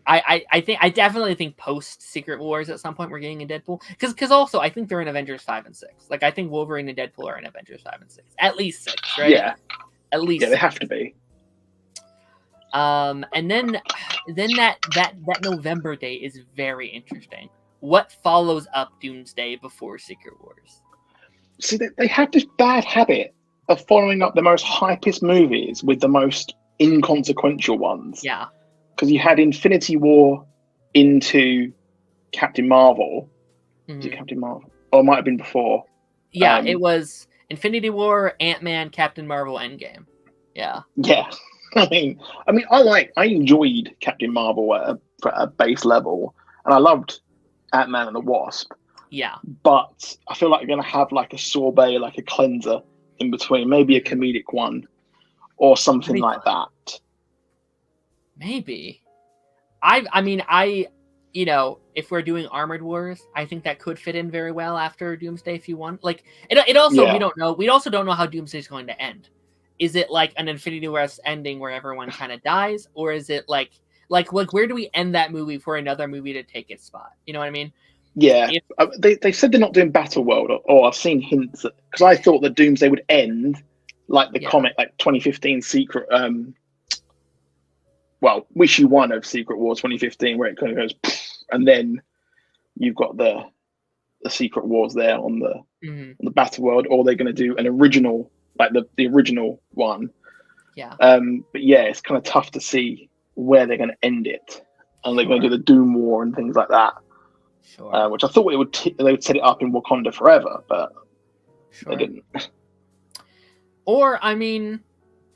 I definitely think post Secret Wars at some point we're getting a Deadpool, because also I think they're in Avengers 5 and 6. Like, I think Wolverine and Deadpool are in Avengers 5 and 6, at least 6, right? Yeah, at least. Yeah, they have to be. And then that November date is very interesting. What follows up Doomsday before Secret Wars? See, they have this bad habit of following up the most hypest movies with the most inconsequential ones. Yeah. Because you had Infinity War into Captain Marvel. Was it Captain Marvel? Or it might have been before. Yeah, it was Infinity War, Ant-Man, Captain Marvel, Endgame. Yeah. Yeah. I mean, I enjoyed Captain Marvel at a base level, and I loved Ant-Man and the Wasp. Yeah. But I feel like you're going to have like a sorbet, like a cleanser in between, maybe a comedic one or something like that. Maybe. If we're doing Armored Wars, I think that could fit in very well after Doomsday if you want. Like, it also, we don't know. We also don't know how Doomsday is going to end. Is it like an Infinity War ending where everyone kind of dies? Or is it like where do we end that movie for another movie to take its spot? You know what I mean? Yeah. They said they're not doing Battle World, or I've seen hints, because I thought that Doomsday would end like the comic, like 2015 Secret, Issue 1 of Secret Wars 2015, where it kind of goes, and then you've got the Secret Wars there on the Battle World, or they're going to do an original, like the original one. Yeah. But yeah, it's kind of tough to see where they're going to end it, and they're going to do the Doom War and things like that. Sure. Which I thought they would set it up in Wakanda Forever, but they didn't. Or,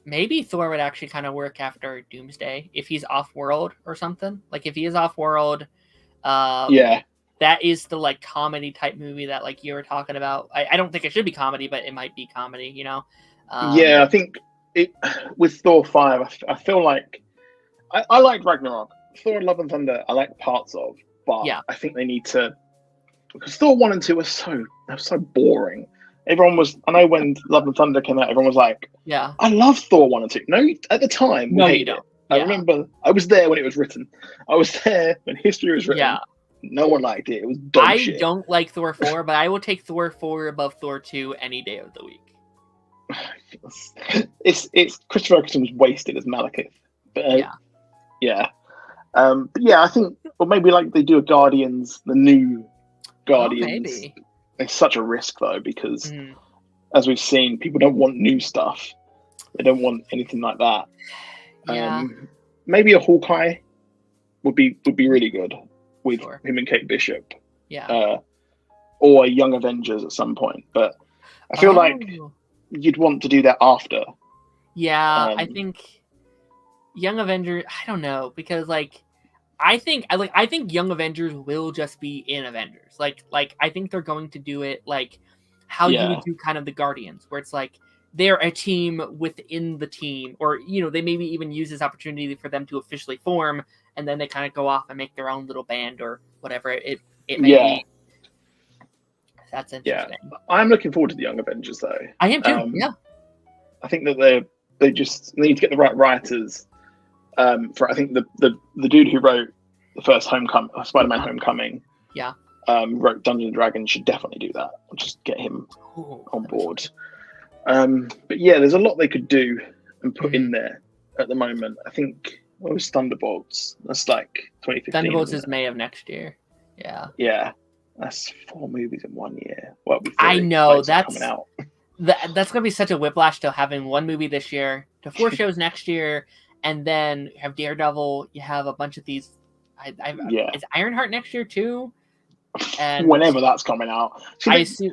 maybe Thor would actually kind of work after Doomsday if he's off-world or something. Like, if he is off-world, that is the like comedy type movie that like you were talking about. I don't think it should be comedy, but it might be comedy. You know? I think with Thor 5, I feel like I liked Ragnarok. Thor: Love and Thunder, I like parts of, but I think they need to, because Thor 1 and 2 are so boring. Everyone was, I know when Love and Thunder came out, everyone was like, yeah, I love Thor 1 and 2. No, at the time, no, we you don't. It. I remember I was there when it was written. I was there when history was written. Yeah. No one liked it. It was dog shit. I don't like Thor 4, but I will take Thor 4 above Thor 2 any day of the week. It's Christopher Eccleston was wasted as Malekith. But I think, or maybe like they do a Guardians, the new Guardians. Maybe. It's such a risk though, because as we've seen, people don't want new stuff. They don't want anything like that. Yeah. Maybe a Hawkeye would be really good with him and Kate Bishop. Yeah. Or a Young Avengers at some point. But I feel like you'd want to do that after. Yeah, I think Young Avengers, I don't know, because I think Young Avengers will just be in Avengers. Like I think they're going to do it like how you would do kind of the Guardians, where it's like they're a team within the team, or they maybe even use this opportunity for them to officially form, and then they kind of go off and make their own little band or whatever it may be. That's interesting. Yeah, I'm looking forward to the Young Avengers though. I am too. Yeah, I think that they just need to get the right writers. For I think the dude who wrote the first Spider-Man Homecoming, wrote Dungeons and Dragons, should definitely do that. Just get him on board. But yeah, there's a lot they could do and put in there at the moment. I think what was Thunderbolts? That's like 2015. Thunderbolts is May of next year. Yeah. Yeah, that's 4 movies in 1 year. Well, I know that's coming out. That's gonna be such a whiplash to having 1 movie this year, to 4 shows next year, and then you have Daredevil. You have a bunch of these. Is Ironheart next year too? And whenever that's coming out, see,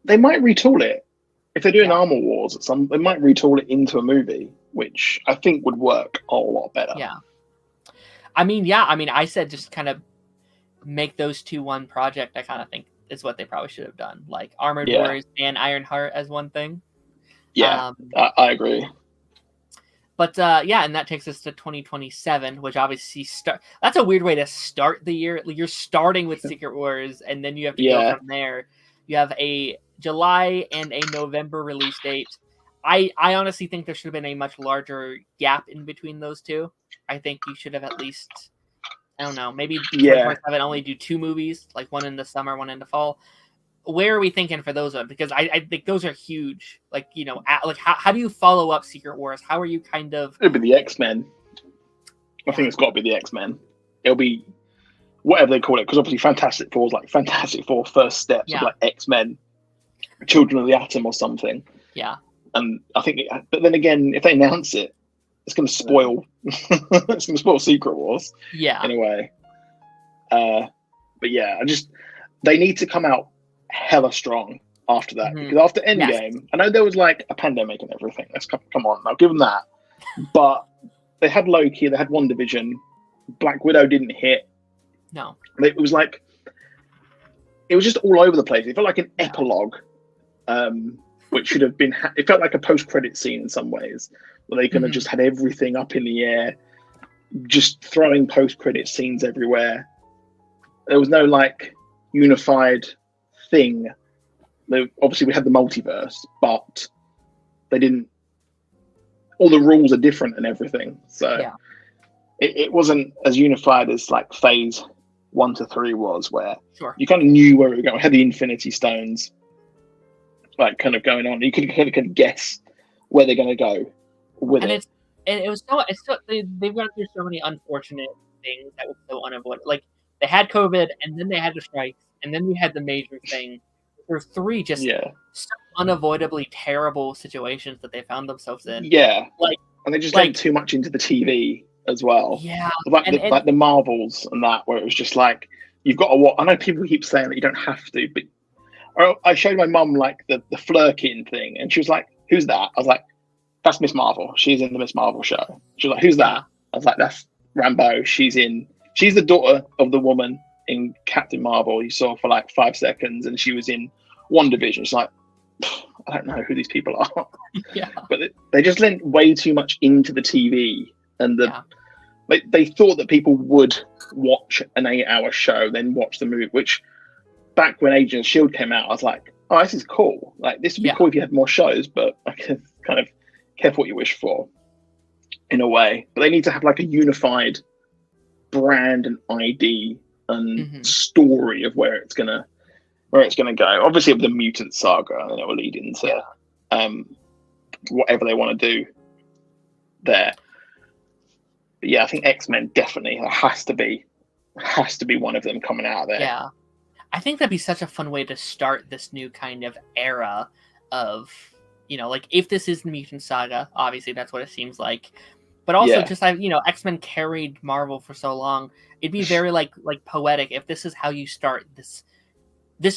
they might retool it. If they're doing Armor Wars, they might retool it into a movie, which I think would work a lot better. Yeah. I mean, I said just kind of make those 2 one project. I kind of think is what they probably should have done, like Armored Wars and Ironheart as one thing. Yeah, I agree. But and that takes us to 2027, which obviously that's a weird way to start the year. You're starting with Secret Wars, and then you have to go from there. You have a July and a November release date. I honestly think there should have been a much larger gap in between those two. I think you should have at least, I don't know, maybe 2027 only do 2 movies, like one in the summer, one in the fall. Where are we thinking for those ones? Because I think those are huge. Like, how do you follow up Secret Wars? How are you kind of... It'll be the X-Men. I think it's got to be the X-Men. It'll be whatever they call it, because obviously Fantastic Four is like Fantastic Four First Steps of like X-Men, Children of the Atom or something. Yeah. And I think, but then again, if they announce it, it's going to spoil. It's going to spoil Secret Wars. Yeah. Anyway, but yeah, they need to come out hella strong after that, because after Endgame, I know there was like a pandemic and everything. Let's come on, I'll give them that. But they had Loki, they had WandaVision, Black Widow didn't hit. No, it was just all over the place. It felt like an epilogue. Which should have been, it felt like a post-credit scene in some ways, where they kind of just had everything up in the air, just throwing post-credit scenes everywhere. There was no like unified thing. Obviously we had the multiverse, but they didn't, all the rules are different and everything. So it wasn't as unified as like phase 1 to 3 was, where you kind of knew where we were going. We had the Infinity Stones, like kind of going on. You could kind of guess where they're going to go with it. They've gone through so many unfortunate things that were so unavoidable. Like they had COVID, and then they had the strikes, and then we had the major thing. There were 3 just so unavoidably terrible situations that they found themselves in. Yeah, and they just went too much into the TV as well. Yeah, like the Marvels and that, where it was just like you've got to watch. I know people keep saying that you don't have to, but I showed my mum like the Flurkin thing, and she was like, "Who's that?" I was like, "That's Miss Marvel. She's in the Miss Marvel show." She was like, "Who's that?" I was like, "That's Rambeau. She's the daughter of the woman in Captain Marvel you saw for like 5 seconds, and she was in WandaVision." She's like, "I don't know who these people are." But they just lent way too much into the TV, and they thought that people would watch an 8-hour show, then watch the movie, which. Back when Agents of S.H.I.E.L.D. came out, I was like, oh, this is cool. Like, this would be cool if you had more shows, but I can kind of careful what you wish for, in a way. But they need to have like a unified brand and ID and story of where it's gonna go. Obviously, with the mutant saga, and then it will lead into whatever they want to do there. But yeah, I think X-Men definitely has to be one of them coming out of there. Yeah. I think that'd be such a fun way to start this new kind of era of, like if this is the Mutant Saga, obviously that's what it seems like. But also just X-Men carried Marvel for so long. It'd be very like poetic if this is how you start this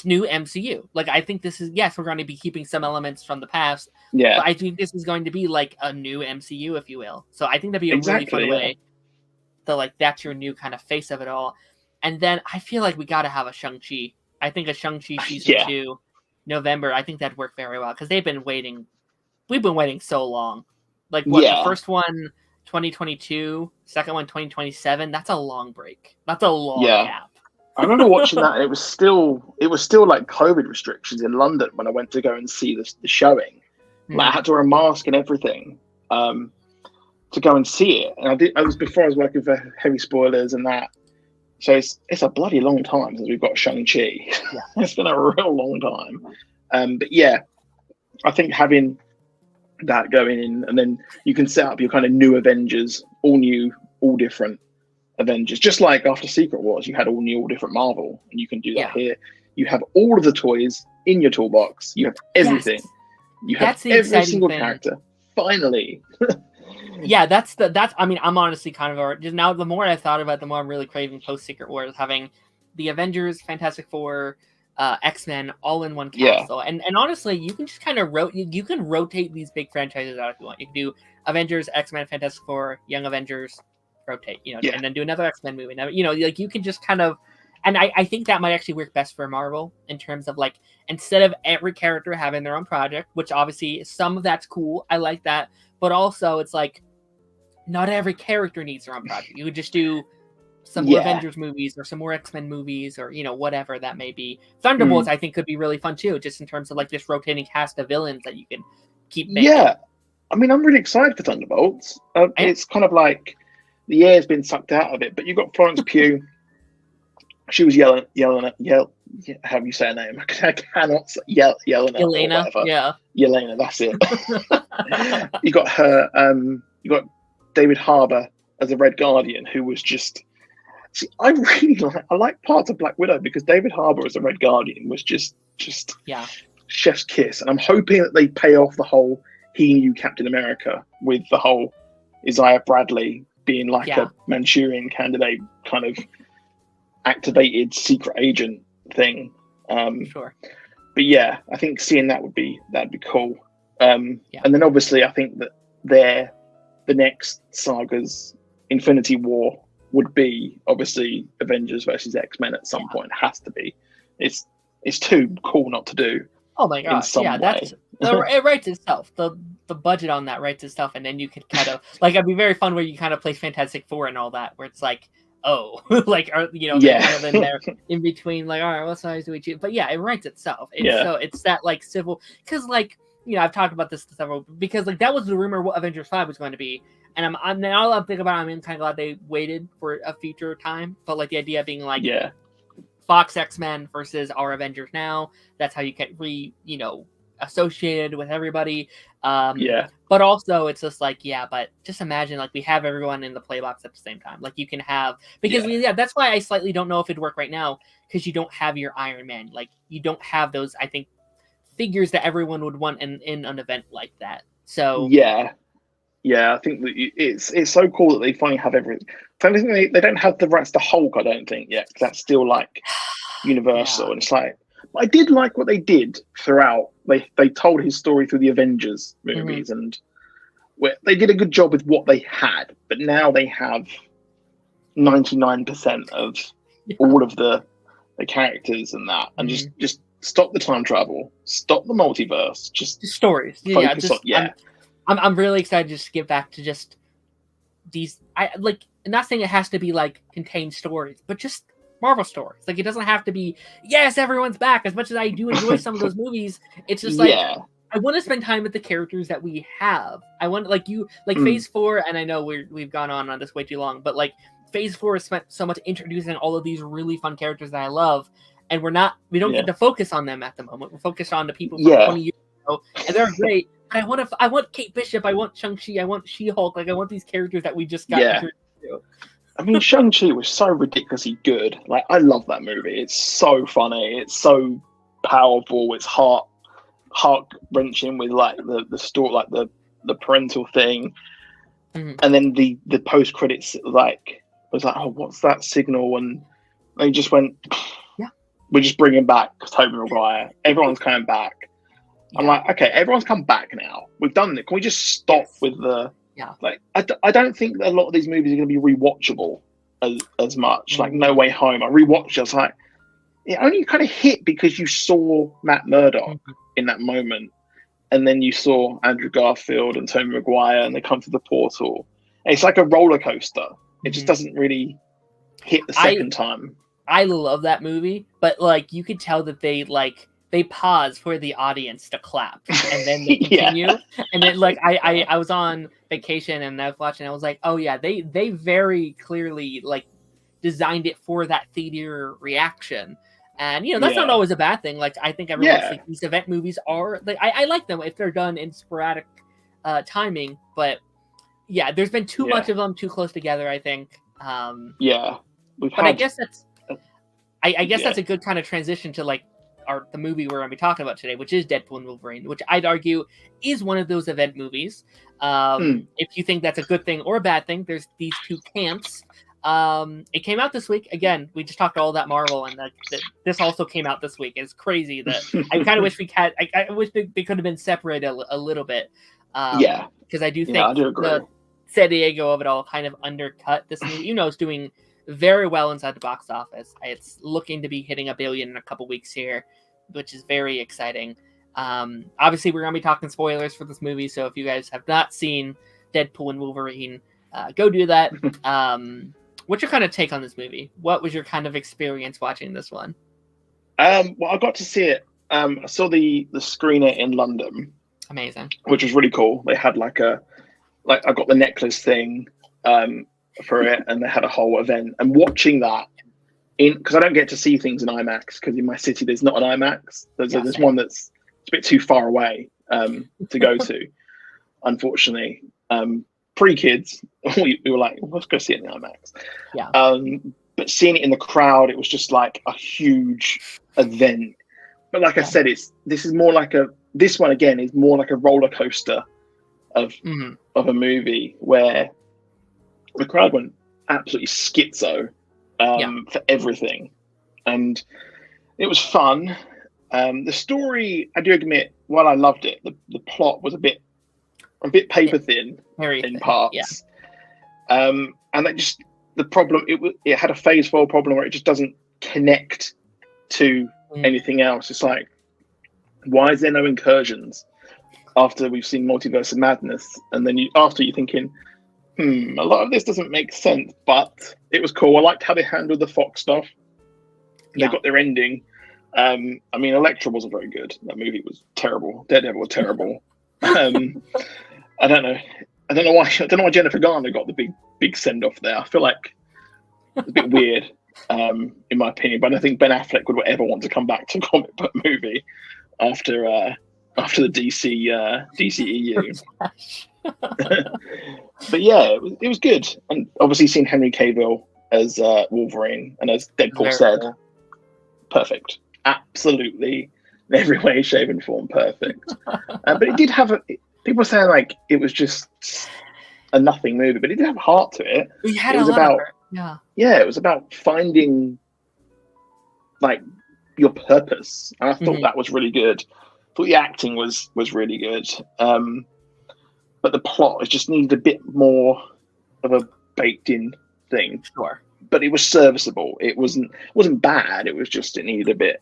new MCU. Like I think this is, we're going to be keeping some elements from the past. Yeah. But I think this is going to be like a new MCU, if you will. So I think that'd be a really fun way to like that's your new kind of face of it all. And then I feel like we got to have a Shang-Chi. I think a Shang-Chi season 2, November, I think that'd work very well. Because they've been waiting we've been waiting so long. Like what Yeah. the first one 2022, second one 2027. That's a long break. That's a long gap. I remember watching that, and it was still like COVID restrictions in London when I went to go and see the showing. Like, I had to wear a mask and everything to go and see it. And I was before I was working for Heavy Spoilers and that. So it's a bloody long time since we've got Shang-Chi. Yeah. It's been a real long time. But yeah, I think having that going in, and then you can set up your kind of new Avengers, all new, all different Avengers. Just like after Secret Wars, you had all new, all different Marvel, and you can do that here. You have all of the toys in your toolbox. You have everything. Yes. You have every single character. Finally. Yeah, that's. I mean, I'm honestly kind of just now. The more I thought about it, the more I'm really craving post Secret Wars having the Avengers, Fantastic Four, X-Men all in one castle. And honestly, you can just kind of you can rotate these big franchises out if you want. You can do Avengers, X-Men, Fantastic Four, Young Avengers, rotate, and then do another X-Men movie. Like you can just kind of. And I think that might actually work best for Marvel in terms of like, instead of every character having their own project, which obviously some of that's cool. I like that. But also it's like, not every character needs their own project. You would just do some more Avengers movies or some more X-Men movies or, whatever that may be. Thunderbolts, I think, could be really fun too, just in terms of like this rotating cast of villains that you can keep making. Yeah. I mean, I'm really excited for Thunderbolts. It's kind of like the air's been sucked out of it, but you've got Florence Pugh. She was yelling. How do you say her name? I cannot say yelling. Yelena. Yeah. Yelena. That's it. You got her. You got David Harbour as a Red Guardian, who was just. See, I like parts of Black Widow because David Harbour as a Red Guardian was just chef's kiss, and I'm hoping that they pay off the whole he knew Captain America with the whole Isaiah Bradley being like a Manchurian candidate kind of activated secret agent thing. Sure. But yeah, I think seeing that'd be cool. And then obviously I think that the next sagas, Infinity War, would be obviously Avengers versus X-Men at some point. It has to be. It's too cool not to do. Oh my gosh! Yeah, that's it writes itself. The budget on that writes itself, and then you could kind of like it'd be very fun where you kind of play Fantastic Four and all that, where it's like, oh, like kind of in there in between, like, all right, what size do we choose? But yeah, it writes itself. So it's that like civil, because like I've talked about this several, because like that was the rumor what Avengers 5 was going to be, and I'm now I'm thinking about it, I'm kind of glad they waited for a future time, but like the idea being like Fox X-Men versus our Avengers now. That's how you get associated with everybody. But also it's just like, but just imagine like we have everyone in the playbox at the same time. Like you can have, because that's why I slightly don't know if it'd work right now, because you don't have your Iron Man. Like you don't have those, I think, figures that everyone would want in an event like that. So I think that it's so cool that they finally have everything. They don't have the rights to Hulk, I don't think, yet. That's still like Universal, and it's like, I did like what they did throughout. They told his story through the Avengers movies, and they did a good job with what they had. But now they have 99% of all of the characters and that, and just stop the time travel, stop the multiverse, just stories. I'm really excited to just get back to just these. I'm not saying it has to be like contained stories, but just Marvel stories. Like it doesn't have to be, yes, everyone's back. As much as I do enjoy some of those movies, it's just like I want to spend time with the characters that we have. I want Phase 4, and I know we've gone on this way too long, but like Phase 4 has spent so much introducing all of these really fun characters that I love, and we don't get to focus on them at the moment. We're focused on the people from 20 years ago, and they're great. I want Kate Bishop, I want Shang-Chi, I want She-Hulk, like I want these characters that we just got introduced to. I mean, Shang-Chi was so ridiculously good. Like, I love that movie. It's so funny. It's so powerful. It's heart-wrenching with like the story, like the parental thing, and then the post credits was like, oh, what's that signal? And they just went, we're just bringing back Tobey Maguire. Everyone's coming back. I'm like, okay, everyone's come back now. We've done it. Can we just stop with the? Like, I don't think that a lot of these movies are going to be rewatchable as much. Like No Way Home, I rewatched. I was like, it only kind of hit because you saw Matt Murdock in that moment, and then you saw Andrew Garfield and Tobey Maguire, and they come through the portal. And it's like a roller coaster. It just doesn't really hit the second time. I love that movie, but like you could tell that they pause for the audience to clap, and then they continue. And then like I was on vacation and I was watching. I was like, oh yeah, they very clearly like designed it for that theater reaction. And that's not always a bad thing. Like I think everyone's like these event movies are like I like them if they're done in sporadic timing, but yeah, there's been too much of them too close together, I think. I guess that's that's a good kind of transition to like the movie we're going to be talking about today, which is Deadpool and Wolverine, which I'd argue is one of those event movies. If you think that's a good thing or a bad thing, there's these two camps. It came out this week. Again, we just talked all that Marvel, and this also came out this week. It's crazy that I kind of wish I wish they could have been separated a little bit. Because I do think the San Diego of it all kind of undercut this movie. It's doing very well inside the box office. It's looking to be hitting $1 billion in a couple weeks here, which is very exciting. Obviously, we're going to be talking spoilers for this movie, so if you guys have not seen Deadpool and Wolverine, go do that. What's your kind of take on this movie? What was your kind of experience watching this one? Well, I got to see it. I saw the screener in London. Amazing. Which was really cool. They had I got the necklace thing for it, and they had a whole event. And watching that because I don't get to see things in IMAX because in my city there's not an IMAX. There's one that's a bit too far away to go to, unfortunately. Pre-kids, we were like, let's go see it in IMAX. But seeing it in the crowd, it was just like a huge event. But like I said, this one again is more like a roller coaster of a movie where the crowd went absolutely schizo for everything, and it was fun. The story, I do admit, while I loved it, the plot was a bit paper thin in parts. And that just the problem. It had a phase 4 problem where it just doesn't connect to anything else. It's like, why is there no incursions after we've seen Multiverse of Madness? And then after you're thinking, a lot of this doesn't make sense, but it was cool. I liked how they handled the Fox stuff. They got their ending. I mean, Elektra wasn't very good. That movie was terrible. Daredevil was terrible. I don't know why Jennifer Garner got the big send off there. I feel like it's a bit weird, in my opinion. But I don't think Ben Affleck would ever want to come back to a comic book movie after the DCEU. But yeah, it was good. And obviously seeing Henry Cavill as Wolverine and as Deadpool said, perfect. Absolutely, in every way, shape, and form, perfect. But it did have people saying like it was just a nothing movie, but it did have heart to it. It was about it was about finding like your purpose, and I thought that was really good. I thought the acting was really good, but the plot just needed a bit more of a baked in thing. Sure, but it was serviceable. It wasn't bad. It was just it needed a bit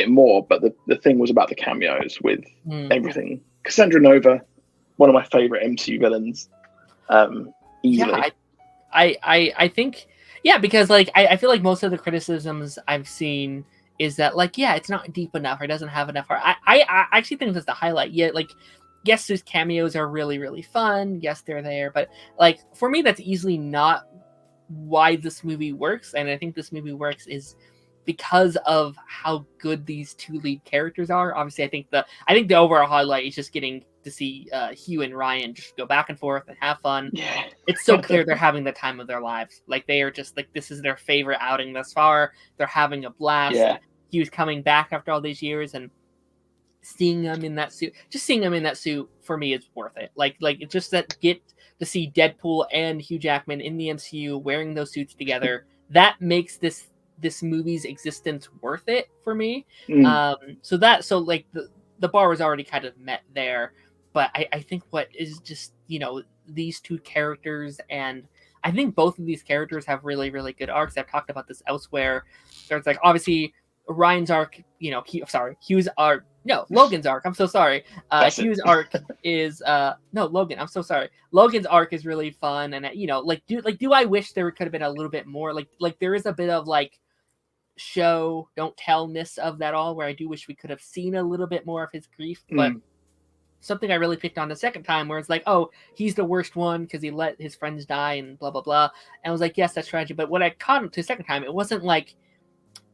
more. But the thing was about the cameos with everything. Cassandra Nova, one of my favorite MCU villains, easily. I think because like I feel like most of the criticisms I've seen is that like it's not deep enough or doesn't have enough heart. I actually think that's the highlight. Like yes, those cameos are really really fun. Yes, they're there, but like for me that's easily not why this movie works. And I think this movie works is because of how good these two lead characters are. Obviously, I think the overall highlight is just getting to see Hugh and Ryan just go back and forth and have fun. Yeah. It's so clear they're having the time of their lives. Like they are just like, this is their favorite outing thus far. They're having a blast. Yeah. Hugh's coming back after all these years, and seeing them in that suit for me is worth it. Like it's just that get to see Deadpool and Hugh Jackman in the MCU wearing those suits together. That makes this movie's existence worth it for me. So like the bar was already kind of met there, but I think what is just these two characters, and I think both of these characters have really really good arcs. I've talked about this elsewhere. There's like obviously Ryan's arc, Hugh's arc No, Logan's arc. I'm so sorry. That's it. Hugh's arc is no Logan. I'm so sorry. Logan's arc is really fun, and do I wish there could have been a little bit more like there is a bit of like show don't tell-ness of that all, where I do wish we could have seen a little bit more of his grief, but something I really picked on the second time, where it's like, oh, he's the worst one because he let his friends die and blah blah blah, and I was like, yes, that's tragic. But when I caught him to the second time, it wasn't like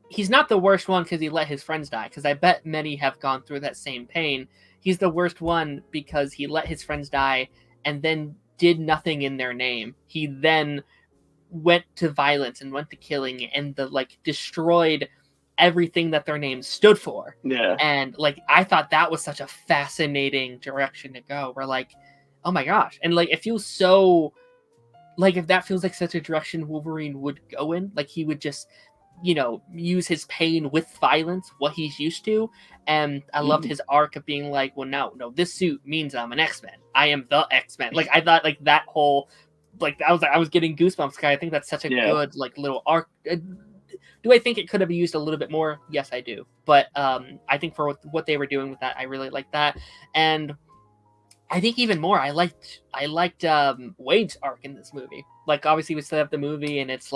he's not the worst one because he let his friends die, because I bet many have gone through that same pain. He's the worst one because he let his friends die and then did nothing in their name. He then went to violence and went to killing and destroyed everything that their name stood for. Yeah. And I thought that was such a fascinating direction to go, where oh my gosh. And it feels so if that feels like such a direction Wolverine would go in, he would just use his pain with violence, what he's used to. And I loved his arc of being like, well, no, this suit means I'm an X-Men. I am the X-Men. I thought that whole, I was getting goosebumps, because I think that's such a good, little arc. Do I think it could have been used a little bit more? Yes, I do. But I think for what they were doing with that, I really liked that. And I think even more, I liked Wade's arc in this movie. Obviously we still have the movie, and it's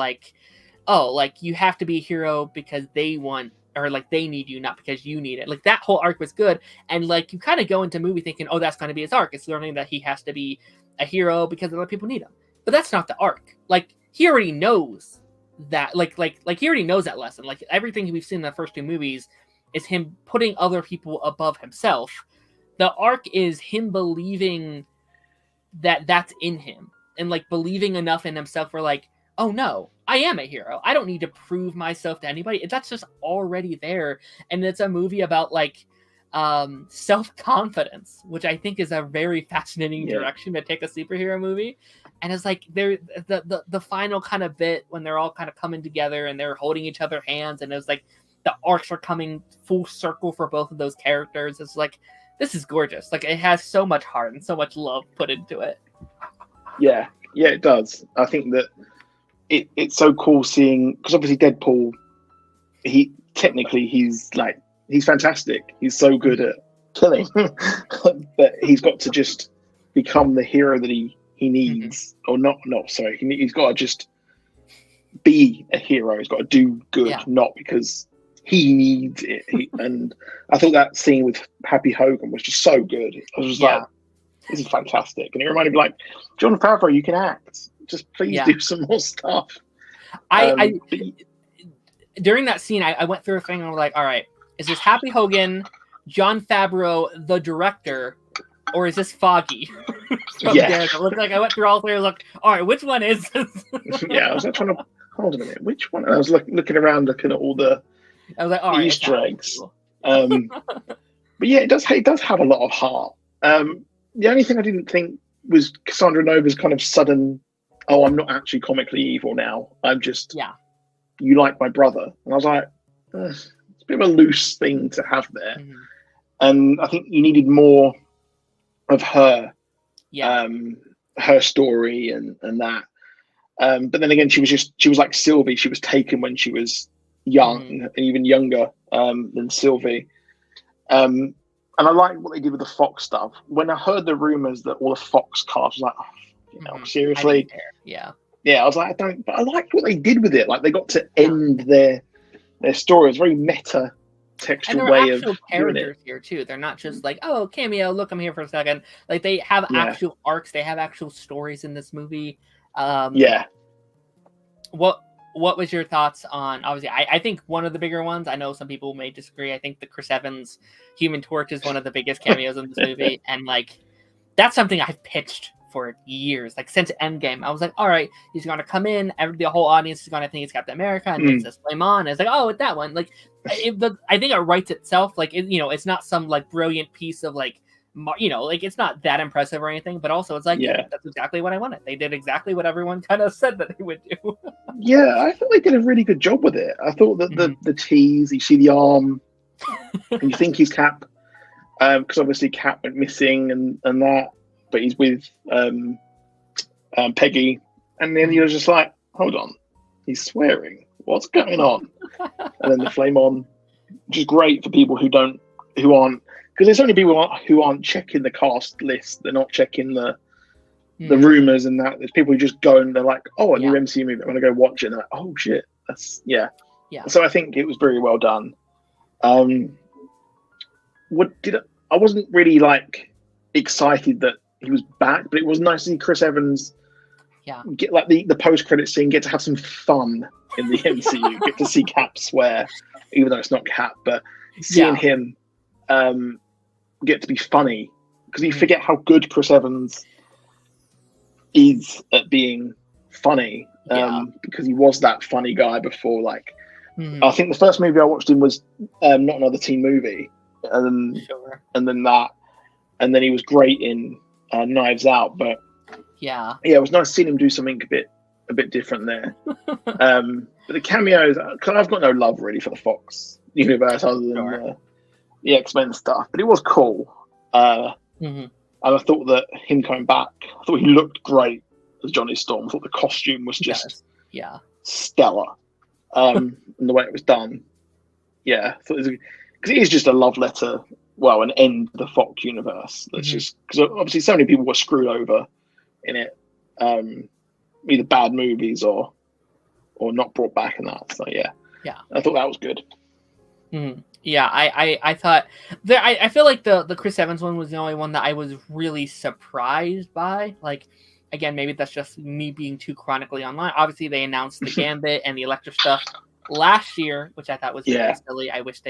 you have to be a hero because they want, or they need you, not because you need it. That whole arc was good. And you kind of go into movie thinking, oh, that's going to be his arc. It's learning that he has to be a hero because other people need him. But that's not the arc. He already knows that, he already knows that lesson. Everything we've seen in the first two movies is him putting other people above himself. The arc is him believing that that's in him, and believing enough in himself where oh no, I am a hero. I don't need to prove myself to anybody. That's just already there. And it's a movie about self-confidence, which I think is a very fascinating direction to take a superhero movie. And it's there the final kind of bit when they're all kind of coming together and they're holding each other's hands, and it's the arcs are coming full circle for both of those characters. It's this is gorgeous. It has so much heart and so much love put into it. Yeah, it does. I think that it's so cool seeing, because obviously Deadpool, he's fantastic. He's so good at killing, but he's got to just become the hero that he needs, or not. Sorry, he's got to just be a hero. He's got to do good, not because he needs it. And I thought that scene with Happy Hogan was just so good. I was just this is fantastic, and it reminded me Jon Favreau, you can act. Just please do some more stuff. During that scene, I went through a thing and I was like, all right, is this Happy Hogan, Jon Favreau, the director, or is this Foggy? It looked like I went through all three. I was like, all right, which one is this? I was trying to, hold on a minute, which one? And I was looking around, looking at all the Easter eggs. Cool. But yeah, it does have a lot of heart. The only thing I didn't think was Cassandra Nova's kind of sudden, oh, I'm not actually comically evil now. I'm just, you like my brother. And I was like, it's a bit of a loose thing to have there. Mm-hmm. And I think you needed more of her, her story and that. But then again, she was like Sylvie. She was taken when she was young and even younger than Sylvie. And I like what they did with the Fox stuff. When I heard the rumors that all the Fox cast was like, oh, seriously? Yeah, I was like, but I liked what they did with it. They got to end their story. It was very meta textual way of characters here too. They're not just oh, cameo, look, I'm here for a second. They have actual arcs. They have actual stories in this movie. What was your thoughts on, obviously, I think one of the bigger ones, I know some people may disagree, I think the Chris Evans Human Torch is one of the biggest cameos in this movie, and that's something I've pitched for years, since Endgame. I was like, all right, he's going to come in, the whole audience is going to think it's Captain America, and it's this flame on, and it's oh, it's that one. I think it writes itself, it's not some brilliant piece of it's not that impressive or anything, but also it's that's exactly what I wanted. They did exactly what everyone kind of said that they would do. I thought they did a really good job with it. I thought that the tease, you see the arm, and you think he's Cap, because obviously Cap went missing and that, but he's with Peggy, and then you're just like, hold on, he's swearing. What's going on? And then the flame on, which is great for people who don't who aren't, because there's only people who aren't checking the cast list. They're not checking the rumors and that. There's people who just go and they're like, oh, a new MCU movie. I'm gonna go watch it. And they're like, oh shit, that's yeah. So I think it was very well done. I wasn't really like excited that he was back, but it was nice to see Chris Evans. Get like the post credit scene, get to have some fun in the MCU. Get to see Cap swear, even though it's not Cap, but seeing him get to be funny, because you forget how good Chris Evans is at being funny, because he was that funny guy before. Like, I think the first movie I watched him was Not Another Teen Movie, and then that, and then he was great in Knives Out. But it was nice seeing him do something a bit different there. But the cameos, cause I've got no love really for the Fox universe other than the X-Men stuff, but it was cool. And I thought that him coming back, I thought he looked great as Johnny Storm. I thought the costume was just stellar. And the way it was done. I thought because it is just a love letter, well, an end to the Fox universe. That's just, because obviously so many people were screwed over in it. Either bad movies or not brought back and that. So I thought that was good. I thought I feel like the Chris Evans one was the only one that I was really surprised by. Like, again, maybe that's just me being too chronically online. Obviously, they announced the Gambit and the Elektra stuff last year, which I thought was really silly. I wish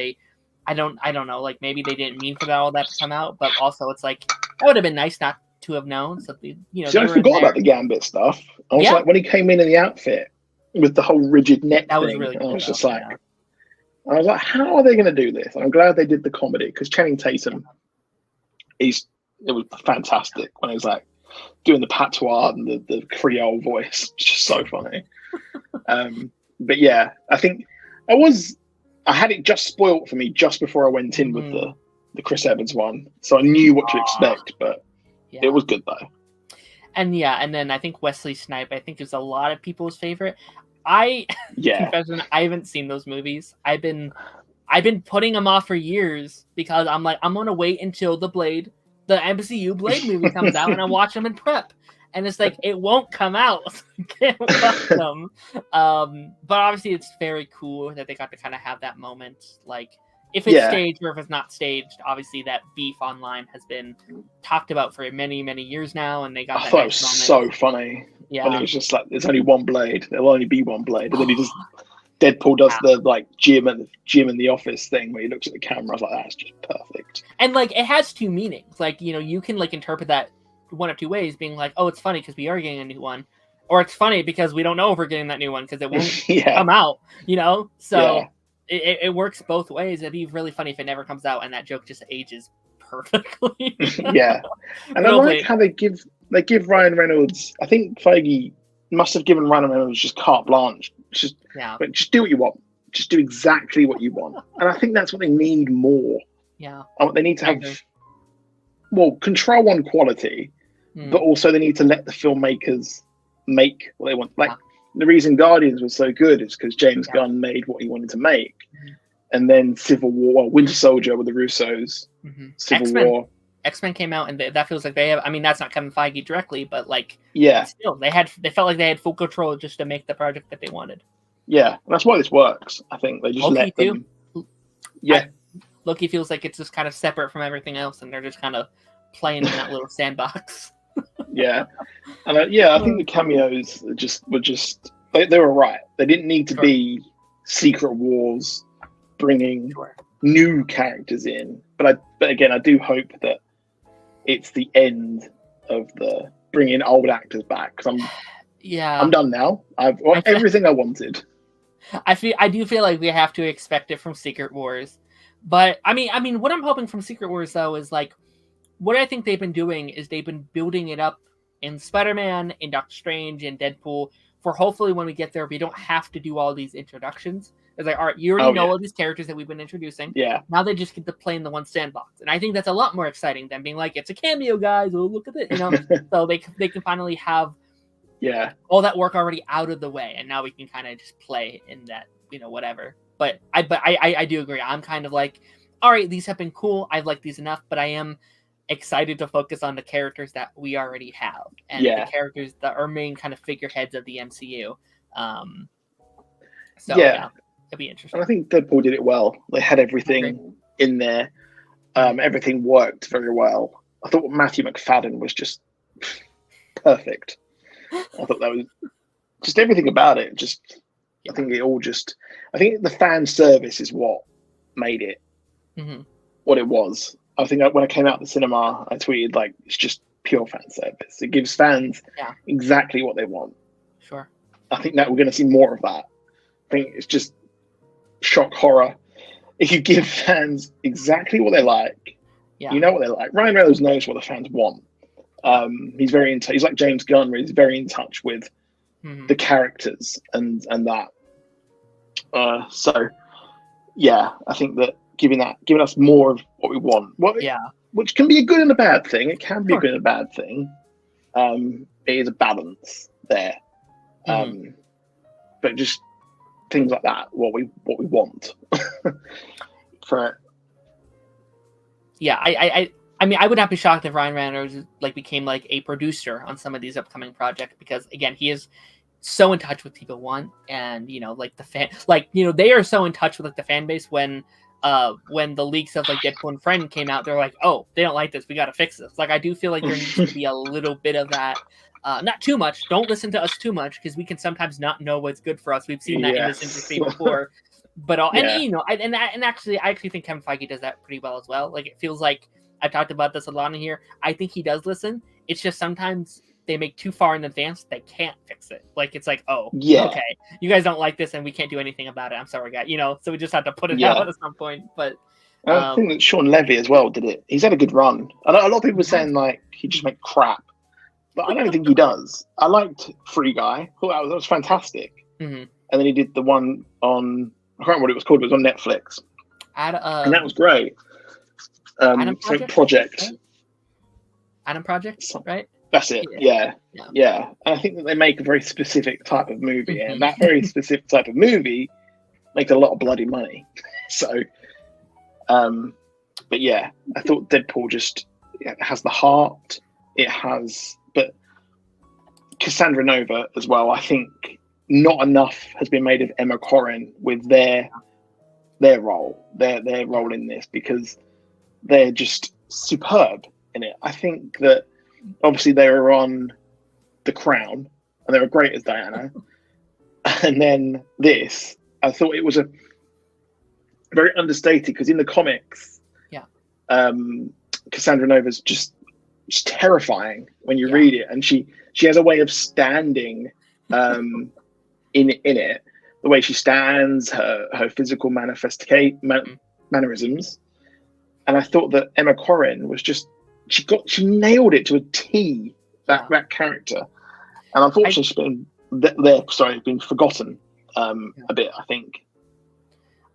I don't know, like maybe they didn't mean for all that to come out, but also it's like that would have been nice not to have known. So See, I forgot about the Gambit stuff. I was like, when he came in the outfit with the whole rigid neck that thing, was really cool. I was just like, I was like, how are they going to do this? And I'm glad they did the comedy, because Channing Tatum, it was fantastic when he was like doing the patois and the Creole voice. It's just so funny. But I think I had it just spoilt for me just before I went in with the Chris Evans one, so I knew what to expect. But it was good though. And and then I think Wesley Snipes, I think, is a lot of people's favorite. Confession, I haven't seen those movies. I've been putting them off for years because I'm like, I'm gonna wait until the MCU Blade movie comes out and I watch them in prep. And it's like, it won't come out. So I can't watch them. But obviously it's very cool that they got to kind of have that moment. Like, if it's staged or if it's not staged, obviously that beef online has been talked about for many, many years now, and they got that. I thought it was so funny. When it was just like, there's only one blade. There'll only be one blade, and then Deadpool does the like Jim in the office thing where he looks at the camera. I was like, that's just perfect. And like, it has two meanings. Like, you can like interpret that one of two ways, being like, oh, it's funny because we are getting a new one, or it's funny because we don't know if we're getting that new one because it won't come out. So. It works both ways. It'd be really funny if it never comes out and that joke just ages perfectly. And I like how they give Ryan Reynolds. I think Feige must have given Ryan Reynolds just carte blanche. Just do what you want. Just do exactly what you want. And I think that's what they need more. They need to have control on quality, but also they need to let the filmmakers make what they want. Like. The reason Guardians was so good is because James Gunn made what he wanted to make. And then Civil War, Winter Soldier with the Russos, Civil War. X-Men came out, and that feels like they have, I mean, that's not Kevin Feige directly, but like, still, they felt like they had full control just to make the project that they wanted. And that's why this works. I think they just let them. Loki feels like it's just kind of separate from everything else, and they're just kind of playing in that little sandbox. And I think the cameos were just they were right. They didn't need to be Secret Wars bringing new characters in, but again, I do hope that it's the end of the bringing old actors back, because I'm done now. I've got everything I wanted. I do feel like we have to expect it from Secret Wars, but I mean, what I'm hoping from Secret Wars though is like, what I think they've been doing is they've been building it up in Spider-Man, in Doctor Strange, in Deadpool, for hopefully when we get there, we don't have to do all these introductions. It's like, all right, you already know all these characters that we've been introducing. Now they just get to play in the one sandbox. And I think that's a lot more exciting than being like, it's a cameo, guys. Oh, look at it. So they can finally have all that work already out of the way. And now we can kind of just play in that, whatever. But I do agree. I'm kind of like, all right, these have been cool. I've liked these enough, but I am excited to focus on the characters that we already have and the characters that are main kind of figureheads of the MCU. So yeah, it'll be interesting. And I think Deadpool did it well. They had everything in there. Everything worked very well. I thought Matthew McFadden was just perfect. I thought that was just everything about it. Just, I think it all just. I think the fan service is what made it what it was. I think when I came out of the cinema, I tweeted like it's just pure fan service. It gives fans exactly what they want. Sure. I think that we're going to see more of that. I think it's just shock horror. If you give fans exactly what they like, you know what they like. Ryan Reynolds knows what the fans want. He's very in touch. He's like James Gunn, where he's very in touch with the characters and that. So, yeah, I think that giving us more of what we want, which can be a good and a bad thing. It can be a good and a bad thing. It is a balance there, but just things like that, what we want for it. Yeah, I mean, I would not be shocked if Ryan Reynolds like became like a producer on some of these upcoming projects, because again, he is so in touch with people want, and like the fan, like they are so in touch with like the fan base. When the leaks of like Deadpool and Friend came out, they're like, oh, they don't like this, we got to fix this. Like I do feel like there needs to be a little bit of that. Not too much. Don't listen to us too much, because we can sometimes not know what's good for us. We've seen that in this industry before. But and actually, I actually think Kevin Feige does that pretty well as well. Like it feels like I've talked about this a lot in here. I think he does listen. It's just sometimes they make too far in advance. They can't fix it. Like it's like, oh, okay, you guys don't like this, and we can't do anything about it. I'm sorry, guys. So we just have to put it out at some point. But I think that Sean Levy as well did it. He's had a good run. A lot of people were saying like he just made crap. But I don't think he does. I liked Free Guy. I thought that was fantastic. And then he did the one on, I can't remember what it was called, but it was on Netflix. And that was great. Adam Project. Right? Adam Project, right? That's it. Yeah. And I think that they make a very specific type of movie. And that very specific type of movie makes a lot of bloody money. So, but yeah, I thought Deadpool just has the heart. It has... But Cassandra Nova as well, I think not enough has been made of Emma Corrin with their role, their role in this, because they're just superb in it. I think that obviously they were on The Crown and they were great as Diana. And then this, I thought it was a very understated, because in the comics, Cassandra Nova's just terrifying when you read it, and she has a way of standing in it, the way she stands, her physical mannerisms. And I thought that Emma Corrin was just she nailed it to a T, that character. And unfortunately she's been forgotten a bit, I think.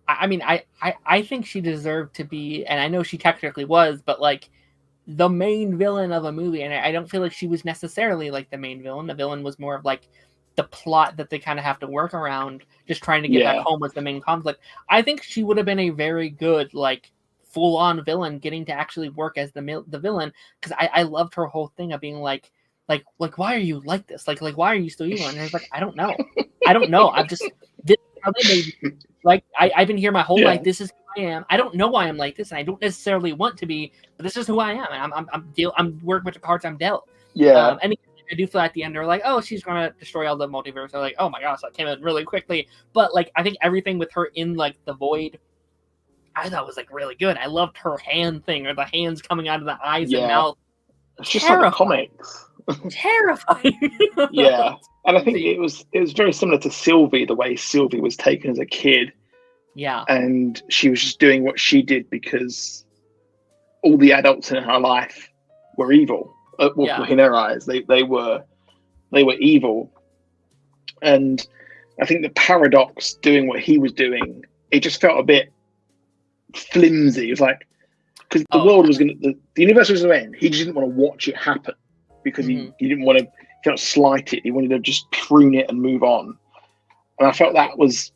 I mean, I think she deserved to be, and I know she technically was, but like the main villain of a movie, and I don't feel like she was necessarily like the main villain. The villain was more of like the plot that they kind of have to work around, just trying to get back home was the main conflict. I think she would have been a very good like full-on villain, getting to actually work as the villain, because I loved her whole thing of being like why are you like this, like why are you still evil? And I was like, I don't know I'm just, this is how they made me. Like I've been here my whole life, this is who I am. I don't know why I'm like this, and I don't necessarily want to be, but this is who I am, and I'm working with the cards I'm dealt. And I do feel at the end they're like, oh, she's gonna destroy all the multiverse. They're like, oh my gosh, that came out really quickly. But like I think everything with her in like the void, I thought was like really good. I loved her hand thing, or the hands coming out of the eyes and mouth. It's just like the comics. Terrifying. And I think it was very similar to Sylvie, the way Sylvie was taken as a kid. And she was just doing what she did because all the adults in her life were evil. In her eyes, they were evil. And I think the Paradox doing what he was doing, it just felt a bit flimsy. It was like, because the world was the universe was going to end. He just didn't want to watch it happen, because he didn't want to, he felt slighted. He wanted to just prune it and move on. And I felt that was,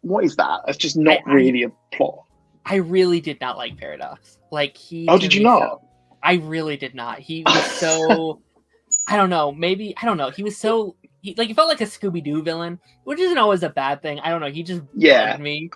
what is that? That's just not really a plot. I really did not like Paradox. Like Oh, did you not? I really did not. He was so I don't know. Maybe I don't know. He was so he felt like a Scooby-Doo villain, which isn't always a bad thing. I don't know. He just bugged me.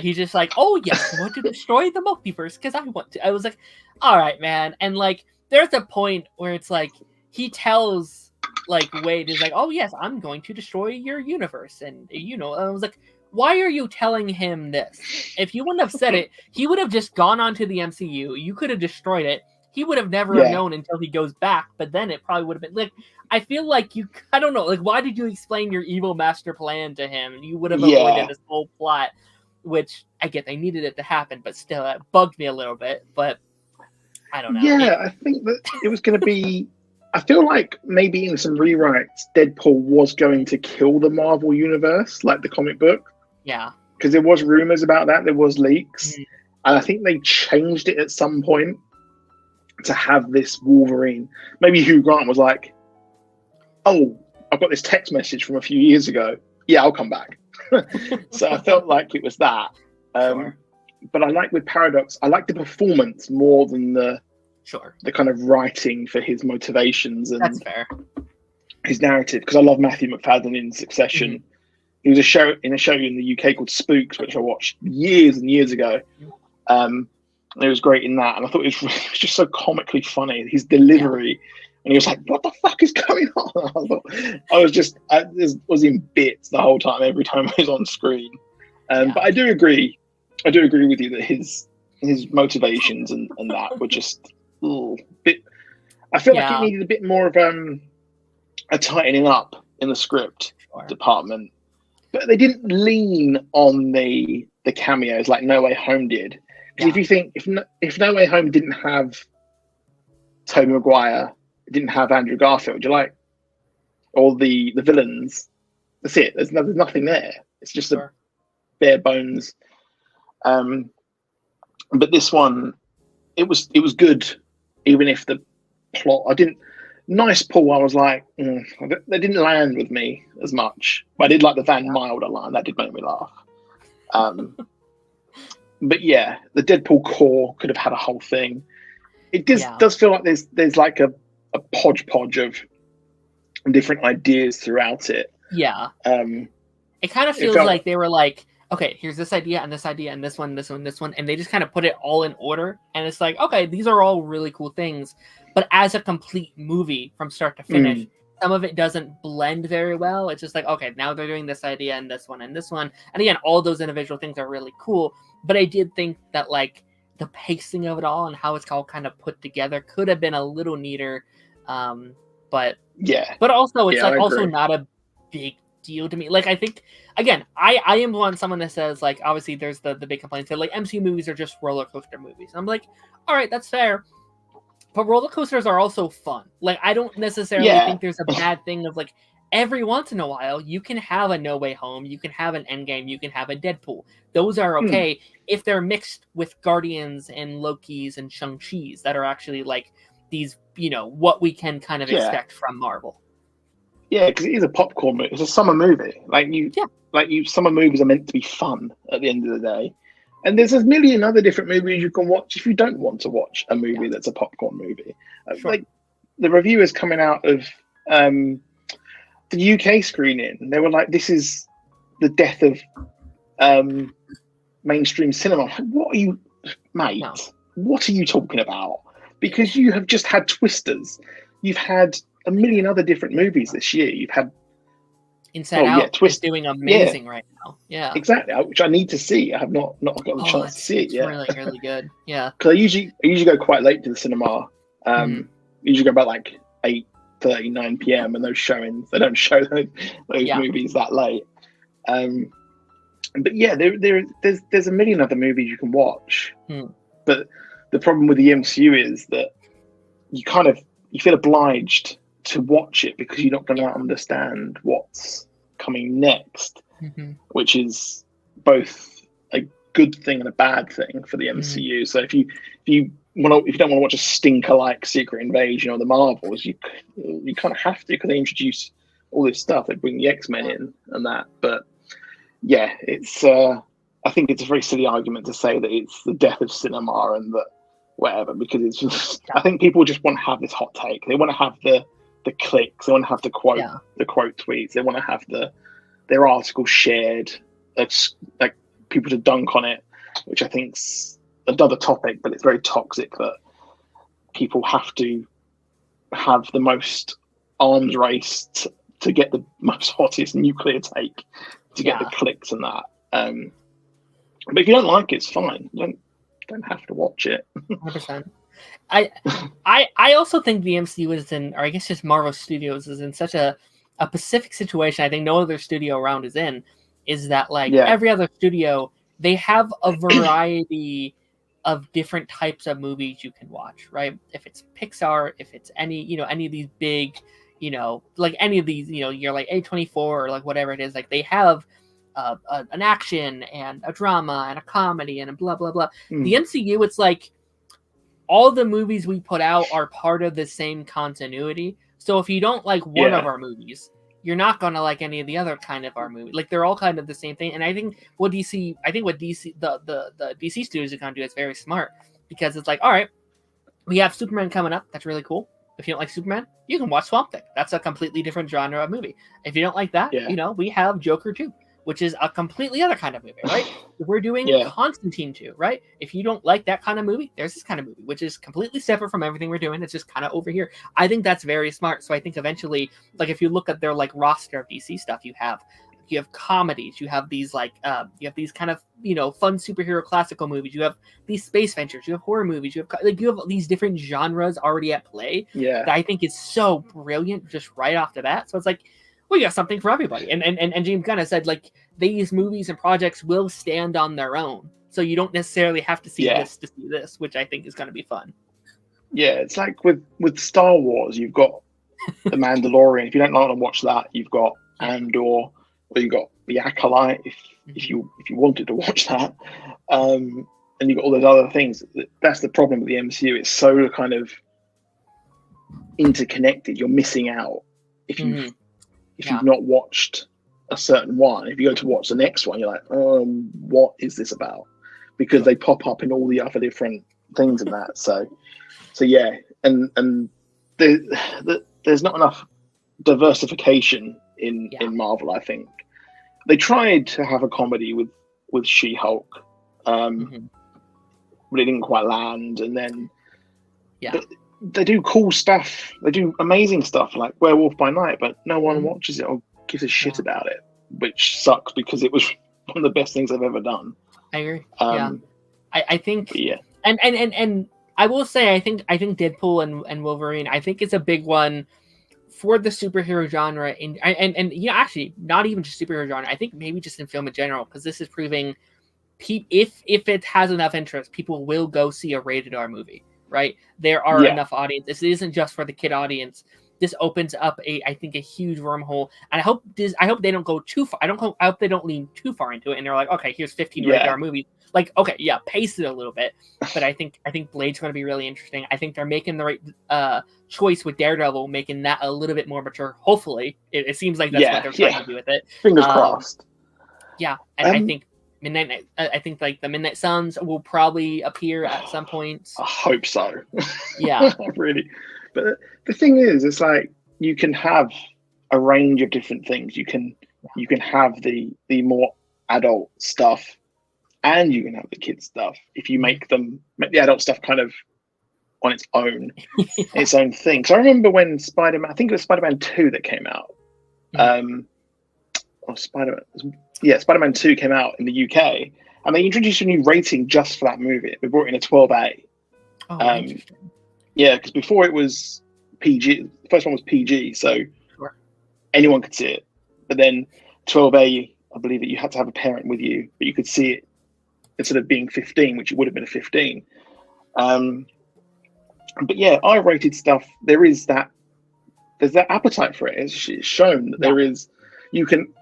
He's just like, oh yes, I want to destroy the multiverse because I want to. I was like, all right, man. And like, there's a point where it's like he tells like Wade is like, oh yes, I'm going to destroy your universe, and I was like, why are you telling him this? If you wouldn't have said it, he would have just gone onto the MCU. You could have destroyed it. He would have never have known until he goes back, but then it probably would have been like, I feel like I don't know, like, why did you explain your evil master plan to him? You would have avoided this whole plot, which I get they needed it to happen, but still, it bugged me a little bit, but I don't know. Yeah, I think that it was going to be, I feel like maybe in some rewrites, Deadpool was going to kill the Marvel Universe, like the comic book. Yeah. Because there was rumors about that, there was leaks, and I think they changed it at some point to have this Wolverine. Maybe Hugh Grant was like, oh, I've got this text message from a few years ago. Yeah, I'll come back. So I felt like it was that. Sure. But I like with Paradox, I like the performance more than the kind of writing for his motivations and that's fair. His narrative. Because I love Matthew McFadden in Succession. He was a show in the UK called Spooks, which I watched years and years ago. And it was great in that, and I thought it was just so comically funny. His delivery, and he was like, "What the fuck is going on?" I was in bits the whole time, every time he was on screen. But I do agree with you that his motivations and that were just a bit. I feel like it needed a bit more of a tightening up in the script department, but they didn't lean on the cameos like No Way Home did. If you think if No Way Home didn't have Tobey Maguire, didn't have Andrew Garfield, you're like, all the villains, that's it. There's nothing there. It's just a bare bones. But this one, it was good, even if the plot nice pull. I was like, they didn't land with me as much. But I did like the Van Wilder line. That did make me laugh. But yeah, the Deadpool core could have had a whole thing. It does feel like there's like a podge of different ideas throughout it. Yeah. It kind of feels like they were like, okay, here's this idea and this idea and this one, and they just kind of put it all in order. And it's like, okay, these are all really cool things. But as a complete movie from start to finish, some of it doesn't blend very well. It's just like, okay, now they're doing this idea and this one and this one. And again, all those individual things are really cool. But I did think that like the pacing of it all and how it's all kind of put together could have been a little neater. But also it's like also not a big deal to me. Like, I think, again, I am someone that says, like, obviously there's the big complaints that like MCU movies are just roller coaster movies. And I'm like, all right, that's fair. But roller coasters are also fun. Like, I don't necessarily think there's a bad thing of like every once in a while you can have a No Way Home, you can have an Endgame, you can have a Deadpool. Those are okay if they're mixed with Guardians and Loki's and Shang-Chi's that are actually like these, what we can kind of expect from Marvel. Yeah, because it is a popcorn movie. It's a summer movie. Summer movies are meant to be fun at the end of the day. And there's a million other different movies you can watch if you don't want to watch a movie that's a popcorn movie. Like the reviewers coming out of the UK screening, they were like, "This is the death of mainstream cinema." Like, what are you, mate? No. What are you talking about? Because you have just had Twisters. You've had a million other different movies this year. You've had Inside Out is doing amazing right now. Yeah, exactly. Which I need to see. I have not got the chance to see it yet. It's really, really good. Yeah, because I usually go quite late to the cinema. Usually go about like 8:30, 9 p.m. and those showings. They don't show those movies that late. But yeah, there's a million other movies you can watch. But the problem with the MCU is that you feel obliged to watch it because you're not going to understand what's coming next, which is both a good thing and a bad thing for the MCU. So if you don't want to watch a stinker like Secret Invasion or the Marvels, you kind of have to, because they introduce all this stuff. They bring the X-Men in and that. But yeah, it's I think it's a very silly argument to say that it's the death of cinema and that whatever, because it's just, I think people just want to have this hot take. They want to have the clicks. They want to have the quote tweets. They want to have their article shared. That's like people to dunk on it, which I think's another topic, but it's very toxic that people have to have the most arms race to get the most hottest nuclear take to get the clicks and that. But if you don't like it, it's fine. You don't have to watch it. 100%. I also think the MCU is in, or I guess just Marvel Studios is in such a specific situation I think no other studio around is in, is that like every other studio, they have a variety of different types of movies you can watch, right? If it's Pixar, if it's any of these big, like any of these, you're like A24 or like whatever it is, like they have an action and a drama and a comedy and a blah blah blah. The MCU, it's like all the movies we put out are part of the same continuity. So if you don't like one of our movies, you're not gonna like any of the other kind of our movies. Like they're all kind of the same thing. And I think what the DC studios are gonna do is very smart, because it's like, all right, we have Superman coming up. That's really cool. If you don't like Superman, you can watch Swamp Thing. That's a completely different genre of movie. If you don't like that, we have Joker 2. Which is a completely other kind of movie, right? We're doing Constantine 2, right? If you don't like that kind of movie, there's this kind of movie, which is completely separate from everything we're doing. It's just kind of over here. I think that's very smart. So I think eventually, like if you look at their like roster of DC stuff, you have comedies, you have these like you have these kind of fun superhero classical movies, you have these space ventures, you have horror movies, you have these different genres already at play. That I think is so brilliant just right off the bat. So it's like, we got something for everybody. And James Gunn has said, like, these movies and projects will stand on their own. So you don't necessarily have to see this to see this, which I think is going to be fun. Yeah, it's like with Star Wars, you've got The Mandalorian. If you don't want to watch that, you've got Andor, or you've got The Acolyte, if you wanted to watch that. And you've got all those other things. That's the problem with the MCU. It's so kind of interconnected. You're missing out if you've not watched a certain one. If you go to watch the next one, you're like, what is this about? Because they pop up in all the other different things and that. So yeah, and there's not enough diversification in Marvel. I think they tried to have a comedy with She-Hulk, but it didn't quite land. And then they do cool stuff. They do amazing stuff like Werewolf by Night, but no one watches it or gives a shit about it, which sucks because it was one of the best things I've ever done. I agree. I think. And I will say, I think Deadpool and Wolverine, I think it's a big one for the superhero genre, and actually not even just superhero genre. I think maybe just in film in general, because this is proving, if it has enough interest, people will go see a rated R movie. Right, there are enough audience. This isn't just for the kid audience. This opens up I think a huge wormhole, and I hope they don't go too far. I hope they don't lean too far into it, and they're like, okay, here's 15 rated R movies. Like, okay, pace it a little bit. But I think Blade's going to be really interesting. I think they're making the right choice with Daredevil, making that a little bit more mature. Hopefully, it seems like that's what they're trying to do with it. Fingers crossed. Yeah, and I think. I think like the Midnight Suns will probably appear at some point. I hope so. Yeah, really. But the thing is, it's like you can have a range of different things. You can have the more adult stuff, and you can have the kids stuff. If you make the adult stuff kind of on its own, its own thing. So I remember when Spider-Man, I think it was Spider-Man 2 that came out. Spider-Man 2 came out in the UK, and they introduced a new rating just for that movie. They brought in a 12A. Because before it was PG. The first one was PG, so anyone could see it. But then 12A, I believe that you had to have a parent with you, but you could see it instead of being 15, which it would have been a 15. But yeah, R-rated stuff. There's that appetite for it. It's shown that there is.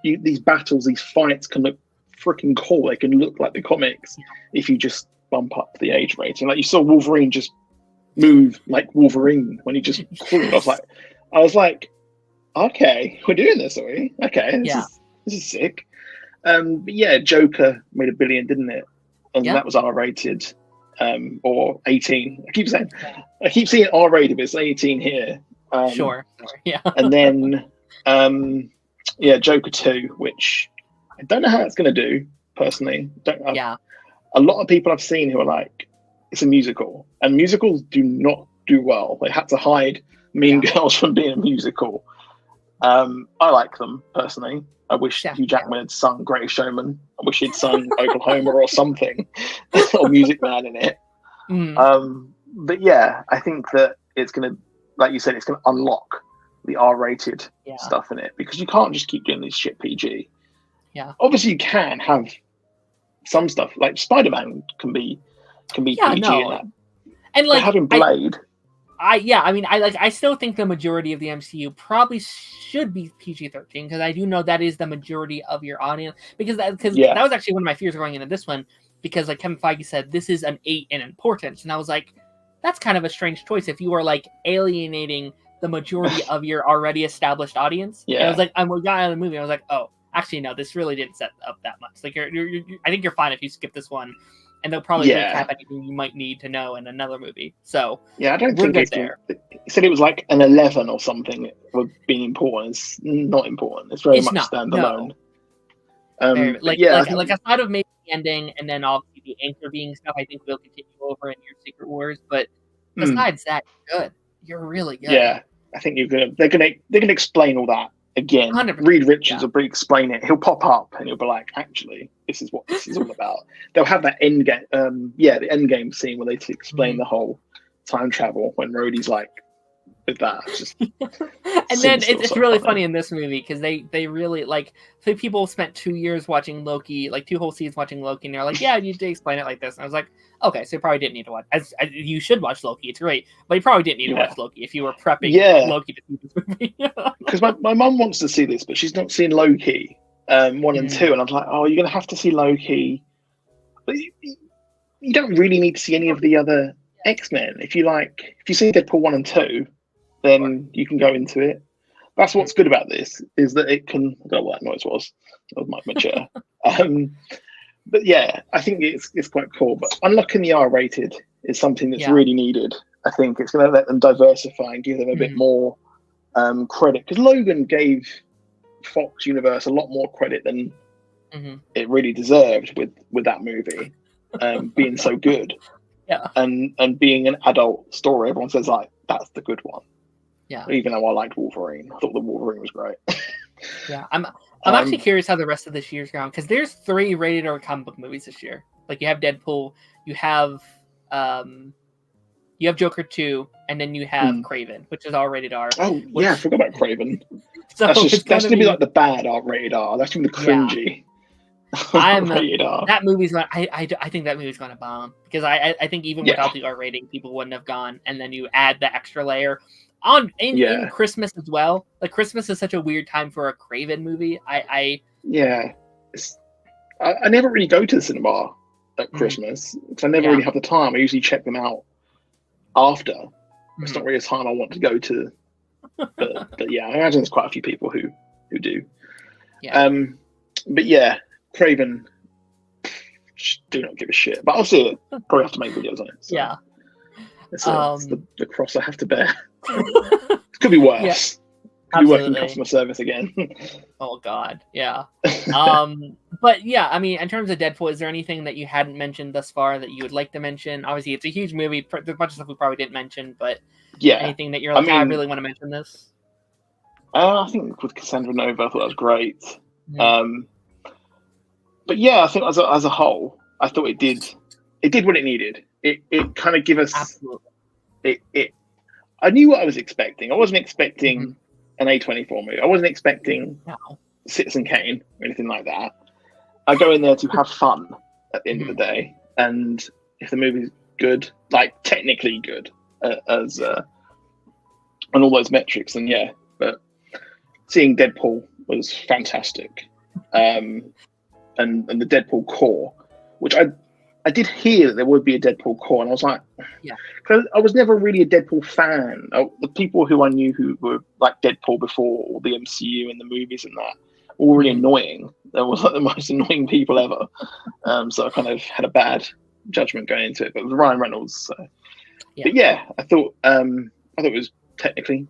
These battles, these fights can look freaking cool. They can look like the comics if you just bump up the age rating. Like you saw Wolverine just move like Wolverine when he just crawled. I was like, okay, we're doing this, are we? Okay, this is sick. But yeah, Joker made $1 billion, didn't it? And Yeah. that was R-rated, or 18. I keep seeing R-rated, but it's 18 here. Sure. Yeah. And then, Joker 2, which I don't know how it's going to do personally. Yeah. A lot of people I've seen who are like, it's a musical, and musicals do not do well. They had to hide Mean Girls from being a musical. I like them personally. I wish Hugh Jackman had sung Greatest Showman. I wish he'd sung Oklahoma or something, or Music Man in it. But yeah, I think that it's going to, like you said, it's going to unlock the R-rated stuff in it, because you can't just keep doing this shit PG. Yeah. Obviously, you can have some stuff like Spider-Man can be PG in that. And like having Blade. I still think the majority of the MCU probably should be PG-13, because I do know that is the majority of your audience. Because that was actually one of my fears going into this one, because like Kevin Feige said, this is an 8 in importance, and I was like, that's kind of a strange choice if you are like alienating the majority of your already established audience. Yeah. And I was like, we got out of the movie. I was like, oh, actually no, this really didn't set up that much. Like I think you're fine if you skip this one. And they'll probably recap anything you might need to know in another movie. So I don't think it's there. He said it was like an 11 or something for being important. It's not important. It's very much standalone. Like aside of maybe the ending and then obviously the anchor being stuff, I think we'll continue over in your Secret Wars. But besides that, you're good. You're really good. Yeah, I think they're gonna explain all that again. 100%. Reed Richards will explain it. He'll pop up and he'll be like, actually, this is what this is all about. They'll have that end game, the end game scene where they explain the whole time travel when Rhodey's like with that. And then it's really funny in this movie because they really like, so people spent 2 years watching Loki, like 2 whole seasons watching Loki, and they're like, yeah, you need to explain it like this. And I was like, okay, so you probably didn't need to watch. As you should watch Loki, it's great, but you probably didn't need to watch Loki if you were prepping Loki to see this movie. Because my mum wants to see this, but she's not seen Loki 1 and 2, and I was like, oh, you're gonna have to see Loki, but you don't really need to see any of the other X-Men. If you see Deadpool 1 and 2, then you can go into it. That's what's good about this, is that it can. I don't know what that noise was. That was my chair. But yeah, I think it's quite cool. But unlocking the R-rated is something that's really needed. I think it's going to let them diversify and give them a bit more credit. Because Logan gave Fox Universe a lot more credit than it really deserved with that movie being so good. Yeah. And being an adult story. Everyone says like that's the good one. Yeah. Even though I liked Wolverine, I thought the Wolverine was great. Yeah, I'm actually curious how the rest of this year's going, because there's 3 rated R comic book movies this year. Like you have Deadpool, you have Joker 2, and then you have Craven, which is all rated R. Oh yeah, I forgot about Craven. So that's gonna be like the bad R rated R. That's gonna be the cringy. rated R. That movie's going. I think that movie's going to bomb, because I think even without the R rating, people wouldn't have gone. And then you add the extra layer in Christmas as well. Like Christmas is such a weird time for a Craven movie. I never really go to the cinema at Christmas because I never really have the time. I usually check them out after. It's not really a time I want to go to. But yeah, I imagine there's quite a few people who do. Yeah. But yeah, Craven, do not give a shit. But I'll see it. Probably have to make videos on it. So. Yeah. It's the cross I have to bear. It could be worse. Yeah, could be working customer service again. Oh God, yeah. But yeah, I mean, in terms of Deadpool, is there anything that you hadn't mentioned thus far that you would like to mention? Obviously, it's a huge movie. There's a bunch of stuff we probably didn't mention, but anything that you're like, I really want to mention this? I think with Cassandra Nova, I thought that was great. But yeah, I think as a whole, I thought it did what it needed. It kind of gave us. Absolutely. I knew what I was expecting. I wasn't expecting an A24 movie. I wasn't expecting Citizen Kane or anything like that. I go in there to have fun at the end of the day, and if the movie's good, like technically good, as on all those metrics, then yeah. But seeing Deadpool was fantastic, and the Deadpool core, which I did hear that there would be a Deadpool core, and I was like, because I was never really a Deadpool fan. The people who I knew who were like Deadpool before all the MCU and the movies and that all really annoying. They were like the most annoying people ever. So I kind of had a bad judgment going into it. But with Ryan Reynolds, so. But yeah, I thought it was technically,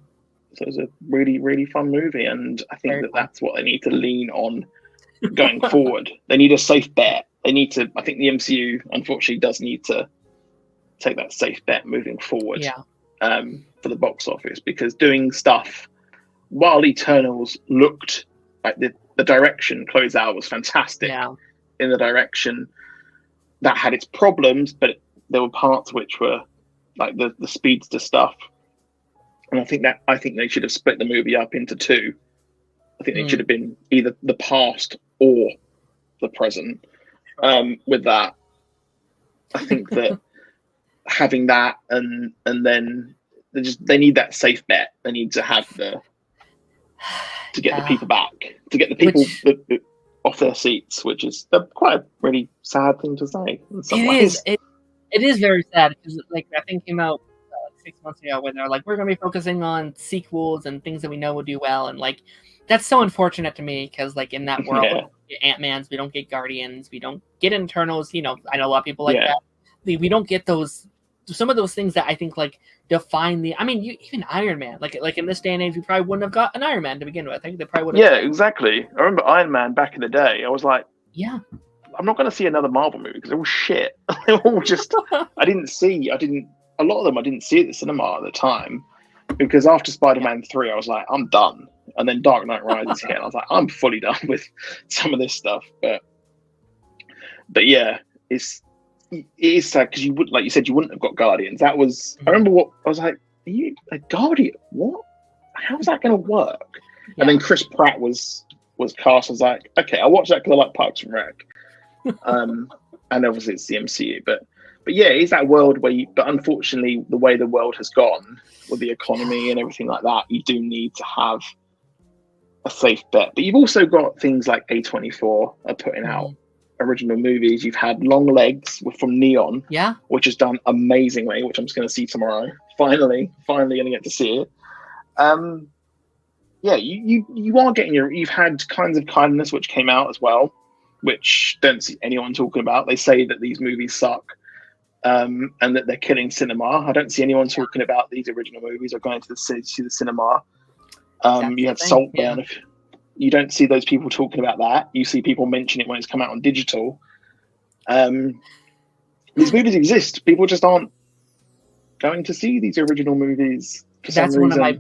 so it was a really, really fun movie, and I think that's what they need to lean on going forward. They need a safe bet. They need to. I think the MCU unfortunately does need to take that safe bet moving forward. For the box office, because doing stuff while Eternals looked like the direction closeout was fantastic in the direction that had its problems, but there were parts which were like the speedster stuff, and I think they should have split the movie up into two. I think they should have been either the past or the present. With that, I think that having that and then they need that safe bet. They need to have to get the people back, to get the people off their seats, which is quite a really sad thing to say in some ways. It is very sad, because like I think came out 6 months ago when they're like, we're going to be focusing on sequels and things that we know will do well, and like that's so unfortunate to me, because like in that world, we don't get Ant-Man's, we don't get Guardians, we don't get Eternals. I know a lot of people like that. We don't get some of those things that I think like define the. I mean, even Iron Man, like in this day and age, we probably wouldn't have got an Iron Man to begin with. I think they probably would have. Yeah, exactly. I remember Iron Man back in the day. I was like, I'm not going to see another Marvel movie because they're all shit. They're all just. A lot of them I didn't see at the cinema at the time, because after Spider-Man 3, I was like, I'm done. And then Dark Knight Rises hit, and I was like, I'm fully done with some of this stuff. But yeah, it is sad, because you would, like you said, you wouldn't have got Guardians. That was I remember what I was like, are you a Guardian? What? How's that going to work? And then Chris Pratt was cast. I was like, okay, I'll watch that because I like Parks and Rec. And obviously it's the MCU, but yeah, it's that world where but unfortunately the way the world has gone with the economy and everything like that, you do need to have a safe bet. But you've also got things like A24 are putting out original movies. You've had Long Legs from Neon, which has done amazingly, which I'm just going to see tomorrow. Finally going to get to see it. You are getting you've had Kinds of Kindness, which came out as well, which don't see anyone talking about. They say that these movies suck, and that they're killing cinema. I don't see anyone talking about these original movies or going to see the cinema. You had Saltburn. You don't see those people talking about that. You see people mention it when it's come out on digital. These movies exist. People just aren't going to see these original movies for some reason. One of my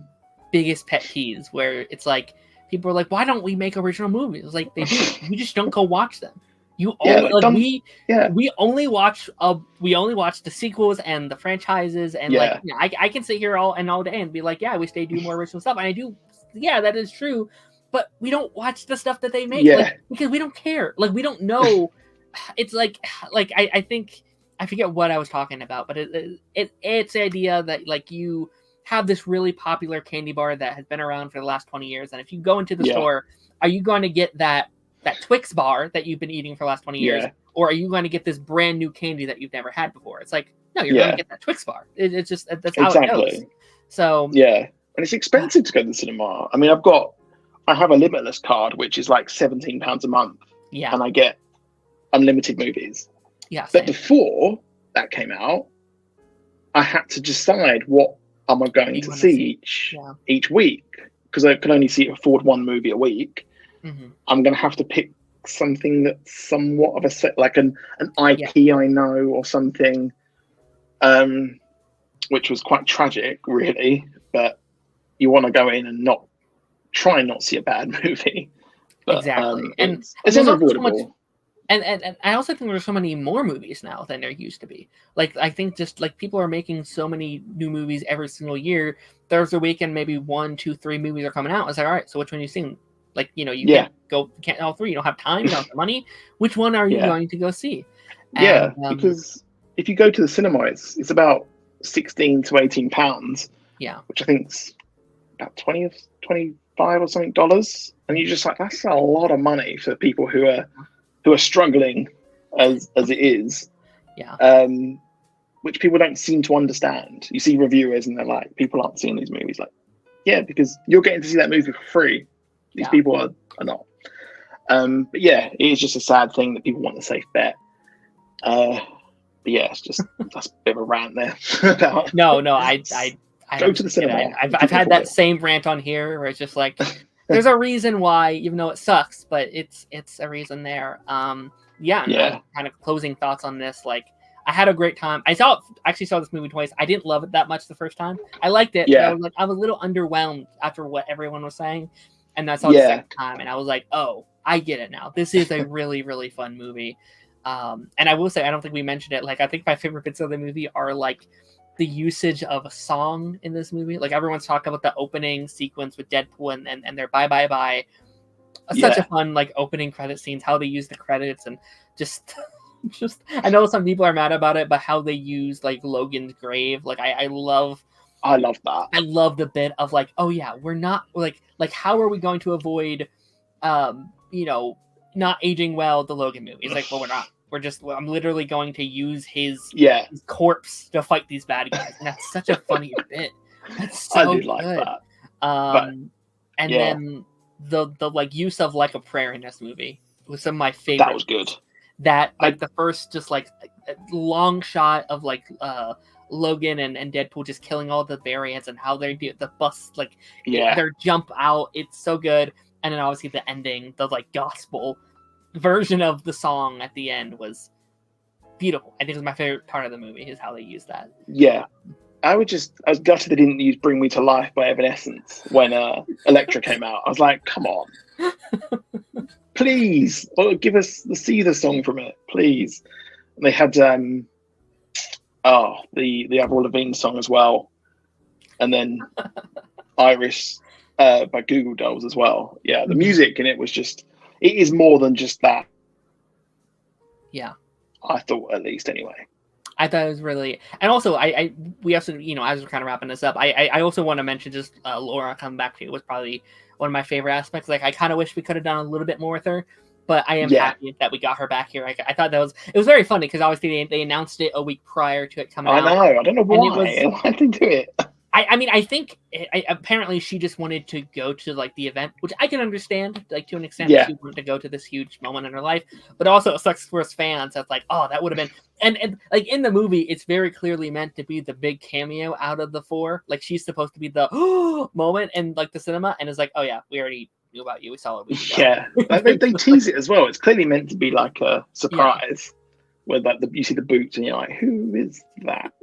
biggest pet peeves, where it's like people are like, why don't we make original movies? It's like, they do. You just don't go watch them. We only watch the sequels and the franchises, and I can sit here all day and be like, I wish they do more original stuff, and I do. Yeah, that is true. But we don't watch the stuff that they make, because we don't care. Like, we don't know. It's like I think I forget what I was talking about, but it's the idea that like you have this really popular candy bar that has been around for the last 20 years, and if you go into the store, are you going to get that Twix bar that you've been eating for the last 20 years, or are you going to get this brand new candy that you've never had before? It's like, no, you're going to get that Twix bar. It's just that's how it goes. So and it's expensive to go to the cinema. I mean, I have a Limitless card, which is like £17 a month, and I get unlimited movies. But before that came out, I had to decide what am I going to see each week, because I could only afford one movie a week. I'm going to have to pick something that's somewhat of a set, like an IP I know or something, which was quite tragic, really. But you want to go in and try and not see a bad movie. But, exactly. And it's unavoidable. And I also think there's so many more movies now than there used to be. Like, I think just like people are making so many new movies every single year. There's a weekend, maybe 1, 2, 3 movies are coming out. It's like, all right, so which one are you seeing? Like, you can't all 3. You don't have time, you don't have the money. Which one are you going to go see? And, because if you go to the cinema, it's about £16 to £18. Which I think's about 20 or 25 or something dollars. And you're just like, that's a lot of money for people who are struggling as it is, which people don't seem to understand. You see reviewers and they're like, people aren't seeing these movies. Like, because you're getting to see that movie for free. These people are not. But yeah, it is just a sad thing that people want the safe bet. But yeah, it's just that's a bit of a rant there. About No, I go to the cinema. I've had that same rant on here where it's just like there's a reason why, even though it sucks, but it's a reason there. Yeah. Kind of closing thoughts on this. Like, I had a great time. I actually saw this movie twice. I didn't love it that much the first time. I liked it. Yeah. But I was a little underwhelmed after what everyone was saying, and I saw it the second time, and I was like, oh, I get it now. This is a really, really fun movie. And I will say, I don't think we mentioned it. Like, I think my favorite bits of the movie are like the usage of a song in this movie. Like, everyone's talking about the opening sequence with Deadpool and their bye bye bye. Such a fun like opening credit scenes, how they use the credits, and just I know some people are mad about it, but how they use like Logan's grave, like I love that. I love the bit of like, oh yeah, we're not like how are we going to avoid not aging well the Logan movie? It's like, well, we're not. I'm literally going to use his corpse to fight these bad guys, and that's such a funny bit. That's so I did good. like that. Then the like use of Like a Prayer in this movie was some of my favorite. That was good. That like the first just like long shot of like Logan and Deadpool just killing all the variants and how they do the bus like their jump out. It's so good. And then obviously the ending, the like gospel version of the song at the end was beautiful. I think it was my favorite part of the movie is how they used that. Yeah. I was gutted they didn't use Bring Me to Life by Evanescence when Elektra came out. I was like, come on. Please. Or give us the Caesar song from it, please. And they had the Avril Lavigne song as well. And then Iris by Google Dolls as well. Yeah, the music in it was just, it is more than just that. Yeah. I thought, at least, anyway. I thought it was really, and also we also, as we're kind of wrapping this up, I also want to mention just Laura coming back to you was probably one of my favorite aspects. Like, I kind of wish we could have done a little bit more with her, but I am happy that we got her back here. I thought it was very funny because obviously they announced it a week prior to it coming out. I know, I don't know why. Why did they do it? I think apparently she just wanted to go to like the event, which I can understand, like to an extent. She wanted to go to this huge moment in her life, but also it sucks for us fans. That's like, oh, that would have been, and like in the movie, it's very clearly meant to be the big cameo out of the four. Like she's supposed to be the moment in like the cinema, and it's like, oh yeah, we already knew about you. We saw it. Yeah, they tease it as well. It's clearly meant to be like a surprise. Where like you see the boots and you're like, who is that?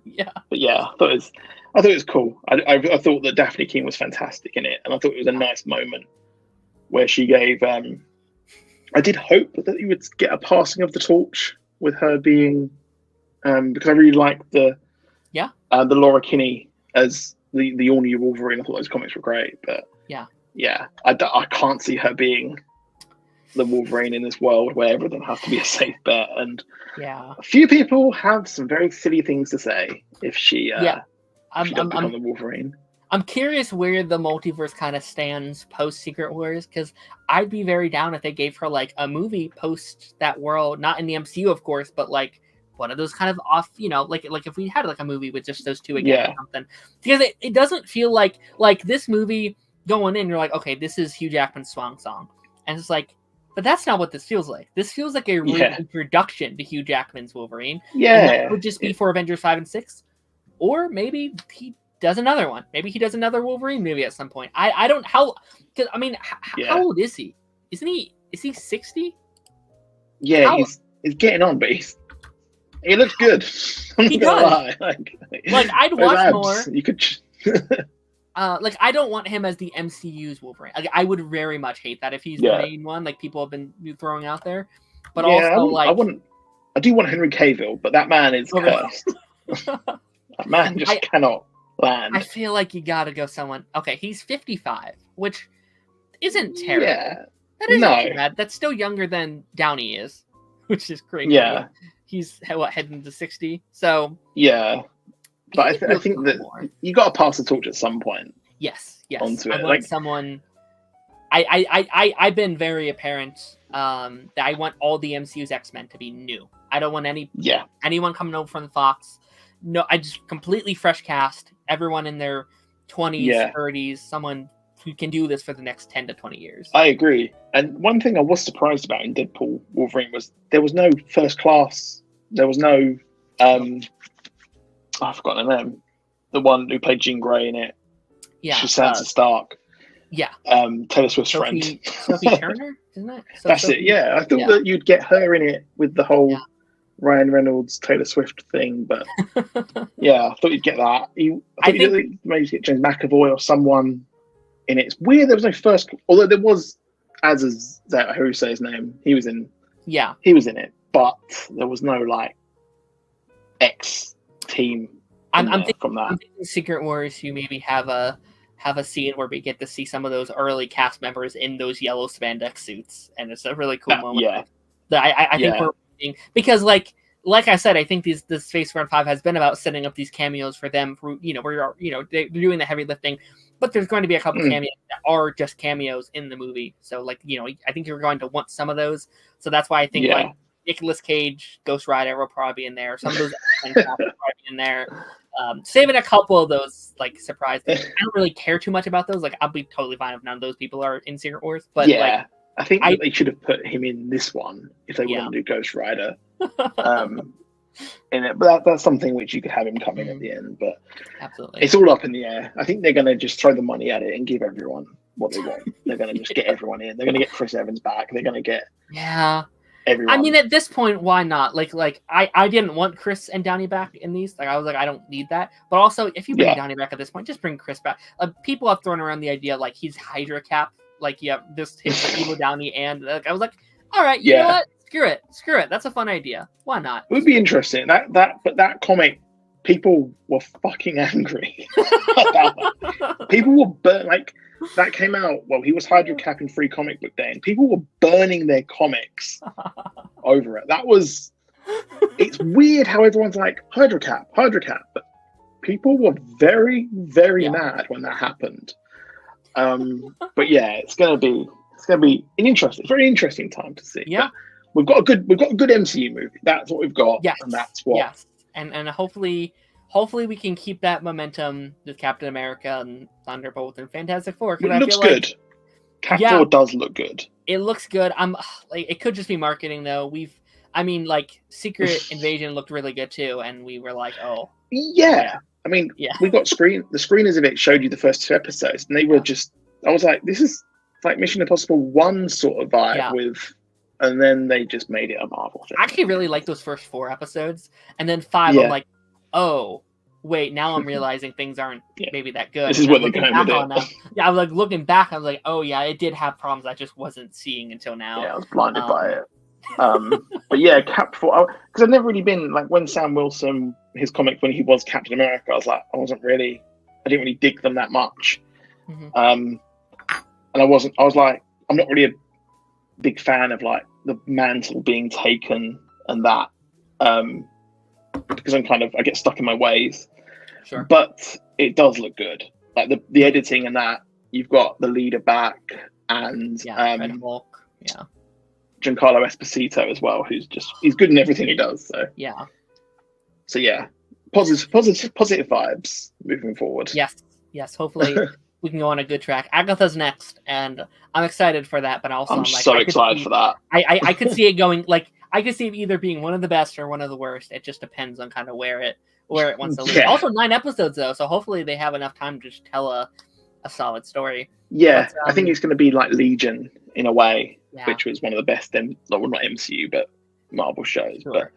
Yeah. But yeah, I thought it was cool. I thought that Daphne King was fantastic in it, and I thought it was a nice moment where she gave. I did hope that you would get a passing of the torch with her being, because I really liked the Laura Kinney as the all new Wolverine. I thought those comics were great, but I can't see her being the Wolverine in this world where everything has to be a safe bet, and a few people have some very silly things to say if she doesn't become the Wolverine. I'm curious where the multiverse kind of stands post Secret Wars, because I'd be very down if they gave her like a movie post that world, not in the MCU of course, but like one of those kind of off, like if we had like a movie with just those two again or something, because it doesn't feel like this movie going in, you're like, okay, this is Hugh Jackman's swan song, and it's like, but that's not what this feels like. This feels like a reintroduction to Hugh Jackman's Wolverine. Yeah. And that would just be for Avengers 5 and 6. Or maybe he does another one. Maybe he does another Wolverine movie at some point. I don't, how old is he? Is he 60? Yeah, he's getting on, but he looks good. He does. Lie. Like I'd watch more. You could... like I don't want him as the MCU's Wolverine. Like I would very much hate that if he's the main one, like people have been throwing out there. But also, I do want Henry Cavill, but that man is cursed. That man just cannot land. I feel like you gotta go someone. Okay, he's 55, which isn't terrible. Yeah, that isn't too bad. That's still younger than Downey is, which is crazy. Yeah, he's heading to 60. So yeah. But I think that you got to pass the torch at some point. Yes. Onto it. I want someone. I've been very apparent that I want all the MCU's X-Men to be new. I don't want anyone coming over from the Fox. No, I just completely fresh cast. Everyone in their 20s, 30s, someone who can do this for the next 10 to 20 years. I agree. And one thing I was surprised about in Deadpool Wolverine was there was no first class. There was no I've forgotten her name. The one who played Jean Grey in it. Yeah. She's Sansa Stark. Yeah. Taylor Swift's friend. Sophie Turner, isn't it? That's Sophie, it, yeah. I thought that you'd get her in it with the whole Ryan Reynolds, Taylor Swift thing, but yeah, I thought you'd get that. I think maybe get James McAvoy or someone in it. It's weird there was no first, although there was Azazel, who say his name, he was in it, but there was no like X team I'm thinking, from that. I'm thinking Secret Wars, you maybe have a scene where we get to see some of those early cast members in those yellow spandex suits, and it's a really cool moment. Yeah, I think we're waiting, because like I said, I think this Phase 4 and 5 has been about setting up these cameos for them. For they're doing the heavy lifting, but there's going to be a couple cameos that are just cameos in the movie. So like I think you're going to want some of those. So that's why I think like Nicolas Cage, Ghost Rider will probably be in there. Some of those will probably be in there. Saving a couple of those like surprise things. I don't really care too much about those. Like I'll be totally fine if none of those people are in Secret Wars. But yeah, I think that they should have put him in this one if they want to do Ghost Rider. In it, but that's something which you could have him come in at the end. But absolutely, it's all up in the air. I think they're going to just throw the money at it and give everyone what they want. They're going to just get everyone in. They're going to get Chris Evans back. They're going to get everyone. I mean, at this point, why not? Like I didn't want Chris and Downey back in these. Like I was like, I don't need that. But also, if you bring Downey back at this point, just bring Chris back. People have thrown around the idea like he's Hydra Cap. Like this hits evil Downey, and like, I was like, all right, you know what? Screw it. That's a fun idea. Why not? It would be interesting. But that comic, people were fucking angry about that. People were like that came out. Well, he was Hydra Cap in Free Comic Book Day, and people were burning their comics over it. It's weird how everyone's like Hydra Cap, but people were very, very mad when that happened. But yeah, it's gonna be very interesting time to see. Yeah. But we've got a good MCU movie. That's what we've got. Yes. And that's what. Yes. And hopefully we can keep that momentum with Captain America and Thunderbolt and Fantastic Four. It looks good. Cap 4 does look good. It looks good. I'm like, it could just be marketing though. Secret Invasion looked really good too, and we were like, oh. Yeah. I mean, we got the screeners of it showed you the first 2 episodes, and they were just. I was like, this is like Mission Impossible 1 sort of vibe with. And then they just made it a Marvel thing. I actually really liked those first 4 episodes. And then 5, I'm like, oh, wait, now I'm realizing things aren't maybe that good. This is what they're going to do. Yeah, I was like, looking back, I was like, oh, yeah, it did have problems I just wasn't seeing until now. Yeah, I was blinded by it. But yeah, Cap 4, because I've never really been, like, when Sam Wilson, his comic, when he was Captain America, I was like, I didn't really dig them that much. And I was like, I'm not really a big fan of, like, the mantle being taken and that because I get stuck in my ways. Sure. But it does look good. Like the editing and that, you've got the leader back and Red Hulk. Giancarlo Esposito as well, he's good in everything he does. So positive vibes moving forward. Yes, hopefully we can go on a good track. Agatha's next, and I'm excited for that, but also I'm so excited for that. I could see it going, like, I could see it either being one of the best or one of the worst. It just depends on kind of where it wants to lead. Also 9 episodes though, so hopefully they have enough time to just tell a solid story. Yeah, but, I think it's going to be like Legion in a way, which was one of the best, not MCU, but Marvel shows. Sure. But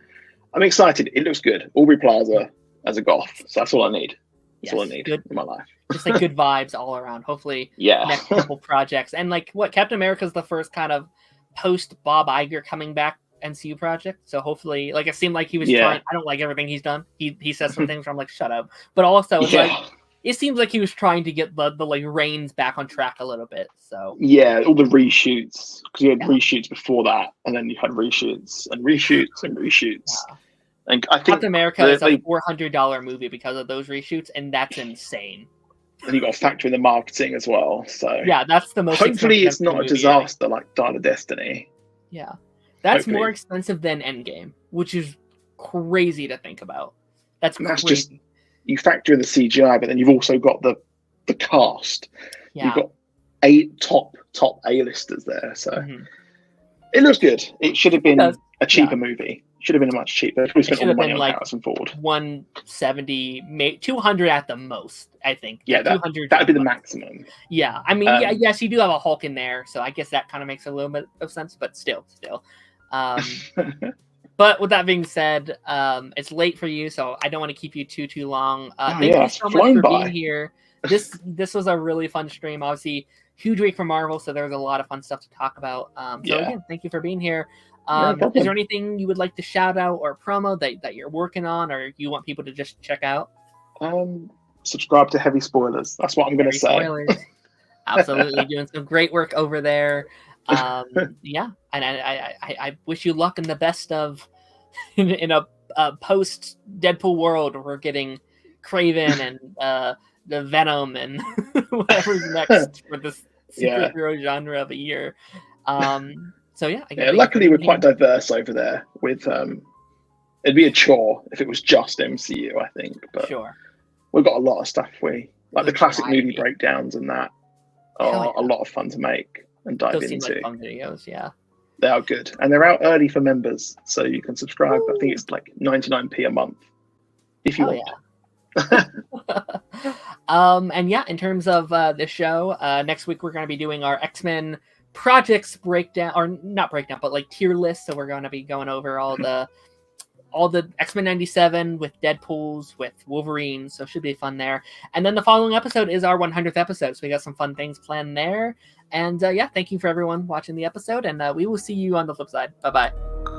I'm excited. It looks good. Aubrey Plaza as a goth, so that's all I need. That's all I need in my life. Just like good vibes all around. Hopefully, next couple projects. And like Captain America's the first kind of post Bob Iger coming back MCU project. So hopefully, like, it seemed like he was trying. I don't like everything he's done. He says some things where I'm like, shut up. But also, it's like, it seems like he was trying to get the like reins back on track a little bit. So all the reshoots, because you had reshoots before that, and then you had reshoots and reshoots and reshoots. Yeah. And I think Captain America is a $400 movie because of those reshoots, and that's insane. And you got to factor in the marketing as well. So that's the most. Hopefully, it's not a disaster like Dial of Destiny. Yeah, that's more expensive than Endgame, which is crazy to think about. That's crazy. Just you factor in the CGI, but then you've also got the cast. Yeah. top A-listers there. So Mhm. it looks good. It should have been does. a cheaper movie. Should have been a much cheaper. We spent all should the have money been, on like, Harrison Ford. 170, 200 at the most, I think. Yeah, that 200 would be the most. maximum. Yeah, I mean, yes, you do have a Hulk in there, so I guess that kind of makes a little bit of sense, but still. But with that being said, it's late for you, so I don't want to keep you too long. Thank you so much for being here. This was a really fun stream. Obviously, huge week for Marvel, so there was a lot of fun stuff to talk about. So again, thank you for being here. Is there anything you would like to shout out or promo that you're working on, or you want people to just check out? Subscribe to Heavy Spoilers. That's what I'm going to say. Spoilers. Absolutely doing some great work over there. Yeah, and I wish you luck in the best of in a post Deadpool world where we're getting Kraven and the Venom and whatever's next for this superhero genre of a year. So yeah, luckily we're quite diverse over there. With it'd be a chore if it was just MCU, I think. But sure, we've got a lot of stuff. The classic movie breakdowns and that are a lot of fun to make and dive into. Seem like fun videos, yeah. They are good, and they're out early for members, so you can subscribe. I think it's like 99p a month if you want. Yeah. And yeah, in terms of the show, next week we're going to be doing our X-Men projects breakdown, or not breakdown, but like tier list. So we're going to be going over all the X-Men 97 with Deadpools, with Wolverine, so it should be fun there. And then the following episode is our 100th episode, so we got some fun things planned there. And yeah, thank you for everyone watching the episode, and we will see you on the flip side. Bye-bye.